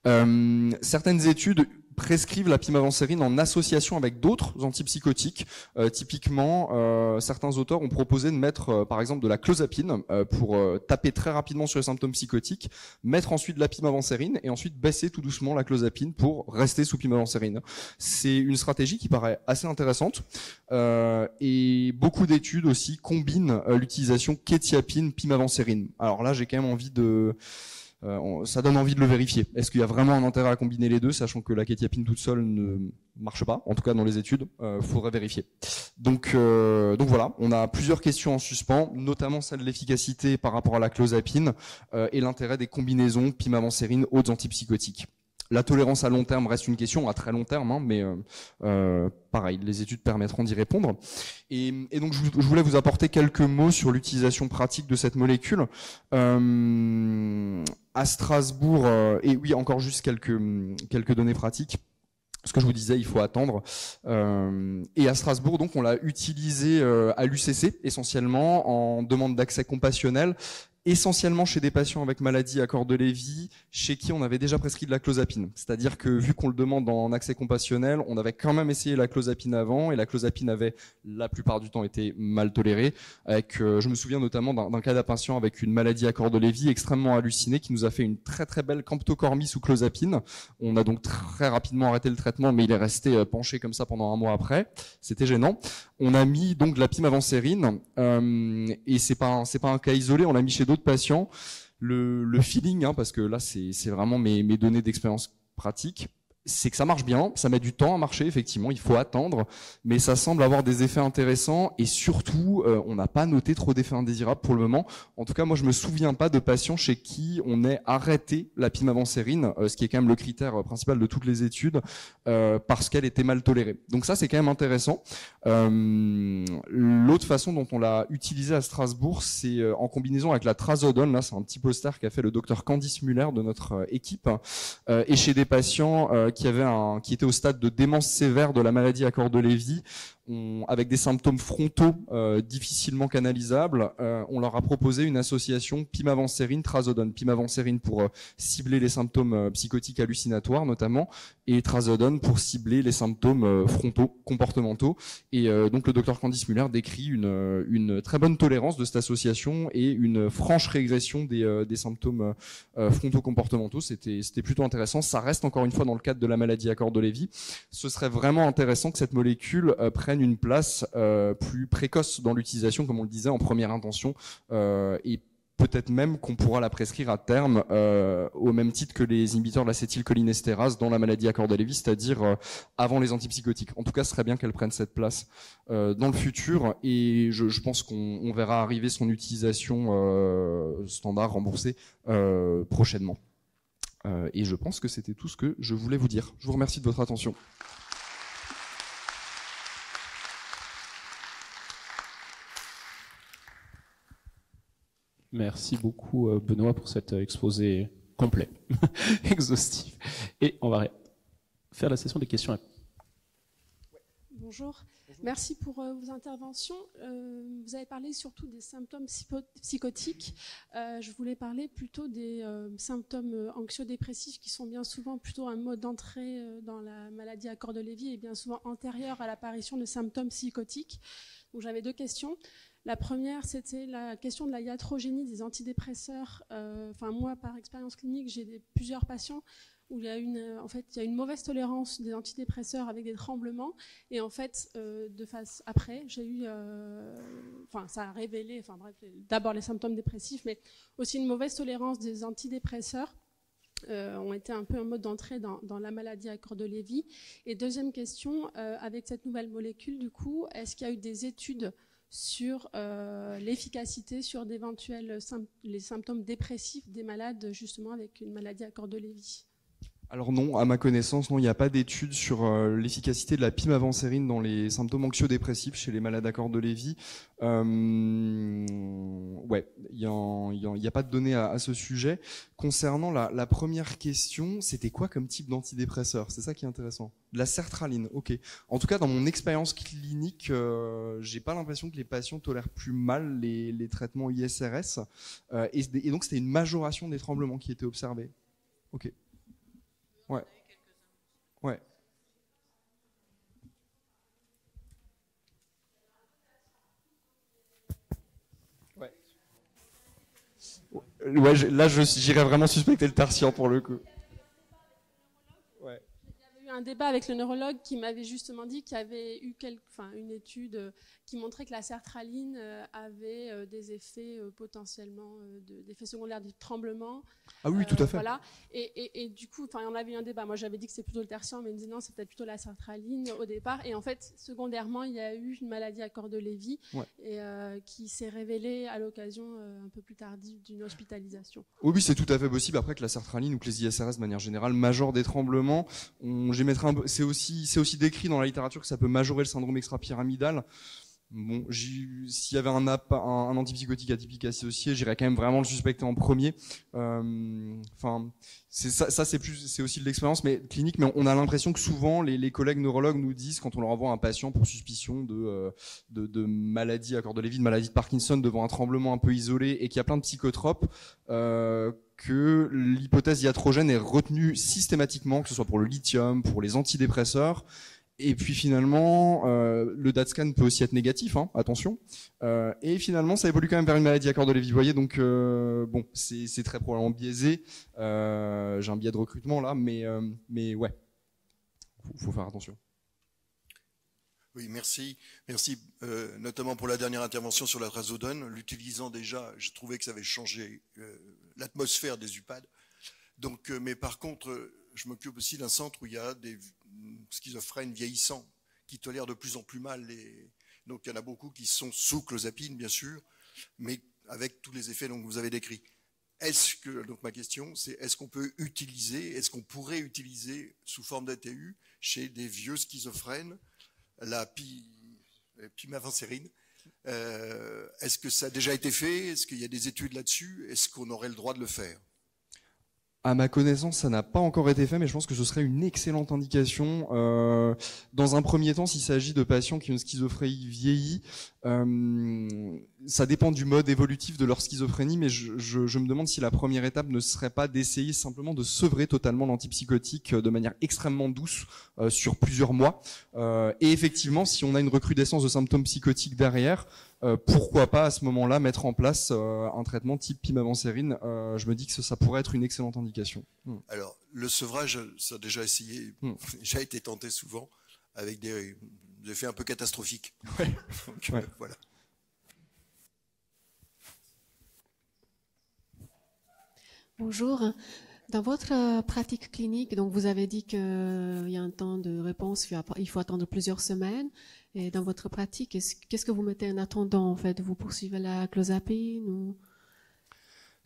Certaines études prescrivent la pimavansérie en association avec d'autres antipsychotiques. Typiquement, certains auteurs ont proposé de mettre par exemple de la clozapine pour taper très rapidement sur les symptômes psychotiques, mettre ensuite de la pimavansérie et ensuite baisser tout doucement la clozapine pour rester sous pimavansérie. C'est une stratégie qui paraît assez intéressante, et beaucoup d'études aussi combinent l'utilisation kétiapine-pimavansérie. Alors là, j'ai quand même envie de... ça donne envie de le vérifier. Est-ce qu'il y a vraiment un intérêt à combiner les deux, sachant que la kétiapine toute seule marche pas, en tout cas dans les études, faudrait vérifier. Donc voilà, on a plusieurs questions en suspens, notamment celle de l'efficacité par rapport à la clozapine et l'intérêt des combinaisons pimavansérin autres antipsychotiques. La tolérance à long terme reste une question, à très long terme, hein, mais pareil, les études permettront d'y répondre. Et donc je voulais vous apporter quelques mots sur l'utilisation pratique de cette molécule. À Strasbourg, et oui, encore juste quelques données pratiques. Ce que je vous disais, il faut attendre. Et à Strasbourg, donc, on l'a utilisé à l'UCC, essentiellement en demande d'accès compassionnel, essentiellement chez des patients avec maladie à corps de Lévy, chez qui on avait déjà prescrit de la clozapine. C'est-à-dire que vu qu'on le demande en accès compassionnel, on avait quand même essayé la clozapine avant, et la clozapine avait la plupart du temps été mal tolérée. Avec, je me souviens notamment d'un cas d'un patient avec une maladie à corps de Lévy extrêmement halluciné, qui nous a fait une très très belle camptocormie sous clozapine. On a donc très rapidement arrêté le traitement, mais il est resté penché comme ça pendant un mois après. C'était gênant. On a mis donc de la pimavansérin, et c'est pas un cas isolé, on l'a mis chez d'autres patients. Le feeling, hein, parce que là c'est vraiment mes données d'expérience pratique, c'est que ça marche bien, ça met du temps à marcher, effectivement, il faut attendre, mais ça semble avoir des effets intéressants, et surtout, on n'a pas noté trop d'effets indésirables pour le moment. En tout cas, moi, je me souviens pas de patients chez qui on ait arrêté la pimavansérin, ce qui est quand même le critère principal de toutes les études, parce qu'elle était mal tolérée. Donc ça, c'est quand même intéressant. L'autre façon dont on l'a utilisée à Strasbourg, c'est en combinaison avec la trazodone. Là, c'est un petit poster qu'a fait le docteur Candice Muller de notre équipe, et chez des patients qui était au stade de démence sévère de la maladie à corps de Lévy, avec des symptômes frontaux difficilement canalisables, on leur a proposé une association pimavansérin-trazodone. Pimavansérin pour cibler les symptômes psychotiques hallucinatoires notamment, et trazodone pour cibler les symptômes frontaux, comportementaux. Et donc le docteur Candice Muller décrit une très bonne tolérance de cette association et une franche régression des symptômes frontaux comportementaux. C'était plutôt intéressant. Ça reste encore une fois dans le cadre de la maladie à corps de Lévy. Ce serait vraiment intéressant que cette molécule prenne une place plus précoce dans l'utilisation, comme on le disait, en première intention, et peut-être même qu'on pourra la prescrire à terme au même titre que les inhibiteurs de l'acétylcholinestérase dans la maladie à corps de Lévy, c'est-à-dire avant les antipsychotiques. En tout cas, ce serait bien qu'elle prenne cette place dans le futur, et je pense qu'on verra arriver son utilisation standard remboursée prochainement. Et je pense que c'était tout ce que je voulais vous dire. Je vous remercie de votre attention. Merci beaucoup Benoît pour cet exposé complet, exhaustif. Et on va faire la session des questions. Bonjour. Merci pour vos interventions. Vous avez parlé surtout des symptômes psychotiques. Je voulais parler plutôt des symptômes anxio-dépressifs qui sont bien souvent plutôt un mode d'entrée dans la maladie à corps de Lévy et bien souvent antérieur à l'apparition de symptômes psychotiques. Donc j'avais deux questions. La première, c'était la question de la iatrogénie des antidépresseurs. Moi, par expérience clinique, j'ai plusieurs patients où il y a une mauvaise tolérance des antidépresseurs avec des tremblements. Et en fait, après, j'ai eu, ça a révélé, d'abord les symptômes dépressifs, mais aussi une mauvaise tolérance des antidépresseurs. Ont été un peu un mode d'entrée dans la maladie à corps de Lévy. Et deuxième question, avec cette nouvelle molécule, du coup, est-ce qu'il y a eu des études sur l'efficacité sur d'éventuels les symptômes dépressifs des malades justement avec une maladie à corps de Lévy? Alors non, à ma connaissance, non, il n'y a pas d'études sur l'efficacité de la pimavansérin dans les symptômes anxio-dépressifs chez les malades à corps de Lévy. Ouais, il y a pas de données à ce sujet. Concernant la première question, c'était quoi comme type d'antidépresseur? C'est ça qui est intéressant. De la sertraline, ok. En tout cas, dans mon expérience clinique, j'ai pas l'impression que les patients tolèrent plus mal les traitements ISRS. Et donc, c'était une majoration des tremblements qui était observée. Ok. Ouais. Ouais. Ouais, là, j'irais vraiment suspecter le tertiaire pour le coup. Ouais. Il y avait eu un débat avec le neurologue qui m'avait justement dit qu'il y avait eu une étude qui montrait que la sertraline avait des effets potentiellement, d'effets secondaires du tremblement. Ah oui, tout à fait. Voilà. Et du coup, on avait eu un débat. Moi, j'avais dit que c'est plutôt le tertian, mais il me dit non, c'est peut-être plutôt la sertraline au départ. Et en fait, secondairement, il y a eu une maladie à corps de Lévy qui s'est révélée à l'occasion un peu plus tardive d'une hospitalisation. Oui, c'est tout à fait possible. Après que la sertraline ou que les ISRS de manière générale majorent des tremblements, c'est aussi décrit dans la littérature que ça peut majorer le syndrome extra-pyramidal. Bon, s'il y avait un antipsychotique atypique associé, j'irais quand même vraiment le suspecter en premier. C'est aussi de l'expérience, mais clinique. Mais on a l'impression que souvent les collègues neurologues nous disent, quand on leur envoie un patient pour suspicion de maladie à corps de Lévy, de maladie de Parkinson devant un tremblement un peu isolé et qu'il y a plein de psychotropes, que l'hypothèse iatrogène est retenue systématiquement, que ce soit pour le lithium, pour les antidépresseurs. Et puis finalement, le DAT-scan peut aussi être négatif, attention. Et finalement, ça évolue quand même vers une maladie à corps de Lévy. Vous voyez, donc bon, c'est très probablement biaisé. J'ai un biais de recrutement là, mais ouais, faut faire attention. Oui, merci, notamment pour la dernière intervention sur la trazodone. L'utilisant déjà, je trouvais que ça avait changé l'atmosphère des UPAD. Donc, mais par contre, je m'occupe aussi d'un centre où il y a des schizophrènes vieillissants qui tolèrent de plus en plus mal donc il y en a beaucoup qui sont sous clozapine bien sûr, mais avec tous les effets que vous avez décrits. Donc ma question c'est est-ce qu'on pourrait utiliser sous forme d'ATU chez des vieux schizophrènes la pimavansérie? Est-ce que ça a déjà été fait? Est-ce qu'il y a des études là-dessus? Est-ce qu'on aurait le droit de le faire? À ma connaissance, ça n'a pas encore été fait, mais je pense que ce serait une excellente indication. Dans un premier temps, s'il s'agit de patients qui ont une schizophrénie vieillie, ça dépend du mode évolutif de leur schizophrénie, mais je me demande si la première étape ne serait pas d'essayer simplement de sevrer totalement l'antipsychotique de manière extrêmement douce sur plusieurs mois. Et effectivement, si on a une recrudescence de symptômes psychotiques derrière, pourquoi pas à ce moment-là mettre en place un traitement type pimavansérie. Je me dis que ça pourrait être une excellente indication. Alors, le sevrage, ça a déjà été tenté souvent avec des effets un peu catastrophiques. Ouais. Donc, voilà. Bonjour. Dans votre pratique clinique, donc vous avez dit qu'il y a un temps de réponse, il faut attendre plusieurs semaines. Et dans votre pratique, qu'est-ce que vous mettez en attendant en fait? Vous poursuivez la clozapine ou...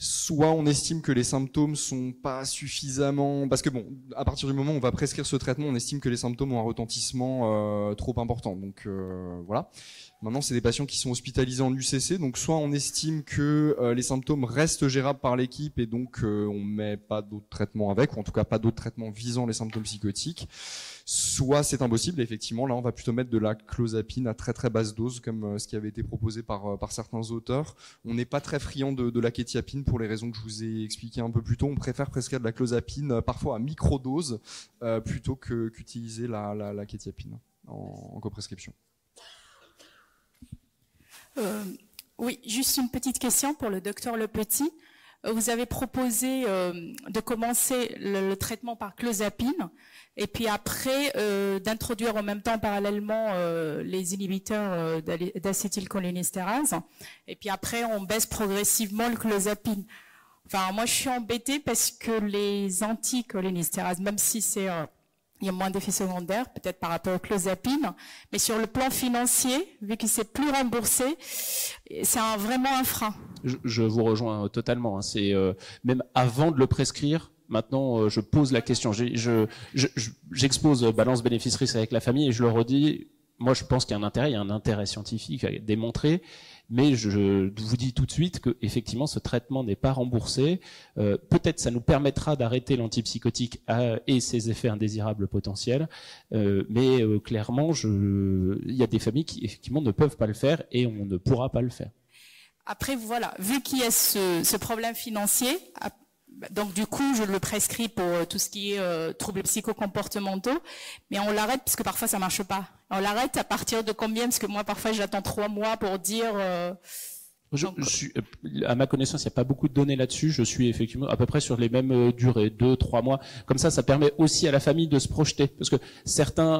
Soit on estime que les symptômes sont pas suffisamment, parce que bon, à partir du moment où on va prescrire ce traitement, on estime que les symptômes ont un retentissement trop important. Donc voilà. Maintenant, c'est des patients qui sont hospitalisés en UCC, donc soit on estime que les symptômes restent gérables par l'équipe et donc on met pas d'autres traitements avec, ou en tout cas pas d'autres traitements visant les symptômes psychotiques. Soit c'est impossible, et effectivement, là on va plutôt mettre de la clozapine à très très basse dose, comme ce qui avait été proposé par certains auteurs. On n'est pas très friand de la kétiapine pour les raisons que je vous ai expliquées un peu plus tôt. On préfère prescrire de la clozapine, parfois à microdose, plutôt qu'utiliser la kétiapine en coprescription. Oui, juste une petite question pour le docteur Lepetit. Vous avez proposé de commencer le traitement par clozapine et puis après d'introduire en même temps parallèlement les inhibiteurs d'acétylcholinestérase et puis après on baisse progressivement le clozapine. Enfin, moi je suis embêtée parce que les anticholinéstérase, même si il y a moins d'effets secondaires, peut-être par rapport au clozapine, mais sur le plan financier, vu que c'est plus remboursé, c'est vraiment un frein. Je vous rejoins totalement. C'est même avant de le prescrire. Maintenant, je pose la question. J'expose balance bénéfice-risque avec la famille et je leur redis. Moi, je pense qu'il y a un intérêt scientifique à démontrer, mais je vous dis tout de suite que effectivement, ce traitement n'est pas remboursé. Peut-être ça nous permettra d'arrêter l'antipsychotique et ses effets indésirables potentiels, mais clairement, il y a des familles qui effectivement ne peuvent pas le faire et on ne pourra pas le faire. Après, voilà, vu qu'il y a ce problème financier, donc du coup, je le prescris pour tout ce qui est troubles psychocomportementaux, mais on l'arrête parce que parfois ça marche pas. On l'arrête à partir de combien? Parce que moi, parfois, j'attends 3 mois pour dire À ma connaissance, il n'y a pas beaucoup de données là-dessus. Je suis effectivement à peu près sur les mêmes durées, 2-3 mois. Comme ça permet aussi à la famille de se projeter. Parce que certains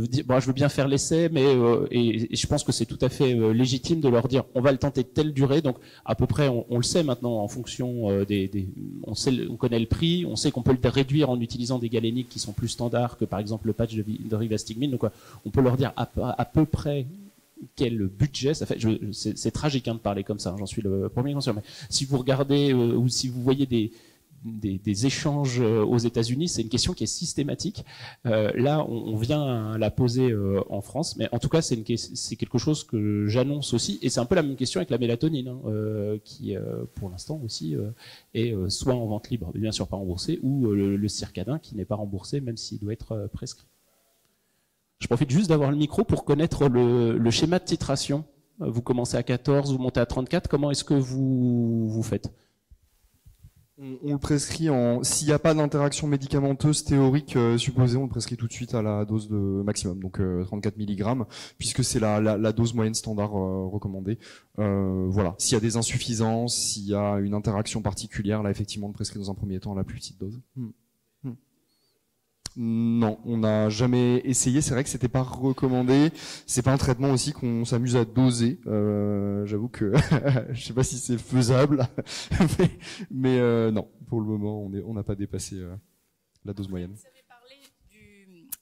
disent, bon, je veux bien faire l'essai, mais et je pense que c'est tout à fait légitime de leur dire, on va le tenter de telle durée. Donc à peu près, on le sait maintenant en fonction on connaît le prix, on sait qu'on peut le réduire en utilisant des galéniques qui sont plus standards que par exemple le patch de rivastigmine. Donc on peut leur dire à peu près quel budget ça fait. C'est tragique de parler comme ça, j'en suis le premier conscient. Mais si vous regardez ou si vous voyez des échanges aux États-Unis, c'est une question qui est systématique. Là, on vient la poser en France, mais en tout cas, c'est quelque chose que j'annonce aussi, et c'est un peu la même question avec la mélatonine, qui pour l'instant aussi est soit en vente libre, bien sûr pas remboursé, ou le circadin qui n'est pas remboursé, même s'il doit être prescrit. Je profite juste d'avoir le micro pour connaître le schéma de titration. Vous commencez à 14, vous montez à 34. Comment est-ce que vous faites? On le prescrit s'il n'y a pas d'interaction médicamenteuse théorique supposée, on le prescrit tout de suite à la dose de maximum, donc 34 mg, puisque c'est la dose moyenne standard recommandée. Voilà. S'il y a des insuffisances, s'il y a une interaction particulière, là effectivement on le prescrit dans un premier temps à la plus petite dose. Non, on n'a jamais essayé. C'est vrai que c'était pas recommandé. C'est pas un traitement aussi qu'on s'amuse à doser. J'avoue que je sais pas si c'est faisable, mais non, pour le moment, on n'a pas dépassé la dose moyenne.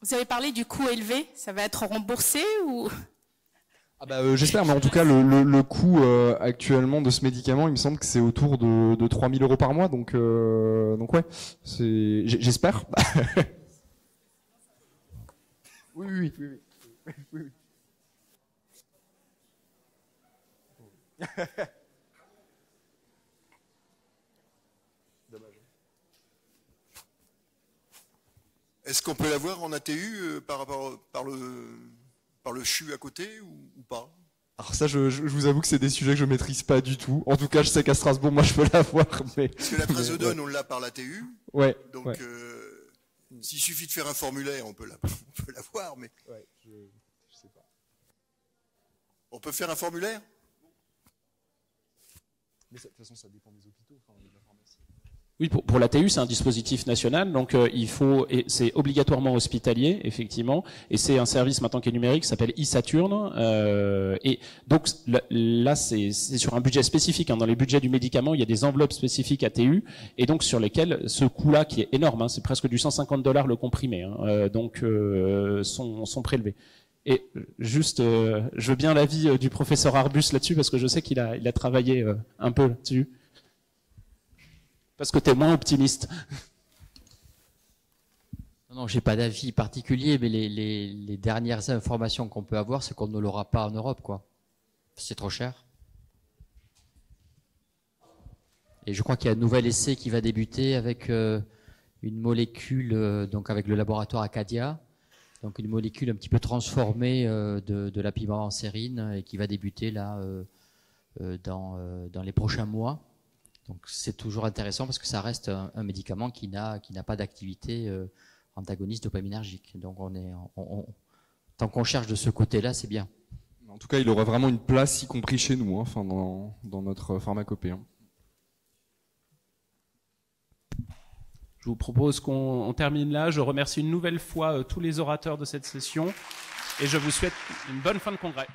Vous avez parlé du coût élevé. Ça va être remboursé ou? J'espère, mais en tout cas, le coût actuellement de ce médicament, il me semble que c'est autour de 3 000 € par mois. Donc ouais, j'espère. Oui. Dommage. Est-ce qu'on peut l'avoir en ATU par le CHU à côté ou pas? Alors ça, je vous avoue que c'est des sujets que je maîtrise pas du tout. En tout cas, je sais qu'à Strasbourg, moi, je peux l'avoir. Parce que la trazodone, on l'a par l'ATU. Ouais. Donc, s'il suffit de faire un formulaire, on peut l'avoir, mais... Ouais, je sais pas. On peut faire un formulaire? Mais de toute façon, ça dépend des hôpitaux, de la pharmacie. Oui, pour l'ATU, c'est un dispositif national, donc c'est obligatoirement hospitalier, effectivement, et c'est un service maintenant qui est numérique, qui s'appelle e-Saturne, et donc là, c'est sur un budget spécifique. Dans les budgets du médicament, il y a des enveloppes spécifiques ATU, et donc sur lesquelles ce coût-là, qui est énorme, c'est presque du 150 $ le comprimé, sont prélevés. Et juste, je veux bien l'avis du professeur Arbus là-dessus, parce que je sais qu'il a travaillé un peu là-dessus. Parce que tu es moins optimiste. Non, j'ai pas d'avis particulier, mais les dernières informations qu'on peut avoir, c'est qu'on ne l'aura pas en Europe, quoi. C'est trop cher. Et je crois qu'il y a un nouvel essai qui va débuter avec une molécule, donc avec le laboratoire Acadia, donc une molécule un petit peu transformée de la pimavanserine et qui va débuter là dans les prochains mois. Donc c'est toujours intéressant parce que ça reste un médicament qui n'a pas d'activité antagoniste dopaminergique. Donc tant qu'on cherche de ce côté-là, c'est bien. En tout cas, il aurait vraiment une place, y compris chez nous, enfin dans notre pharmacopée. Je vous propose qu'on termine là. Je remercie une nouvelle fois tous les orateurs de cette session et je vous souhaite une bonne fin de congrès.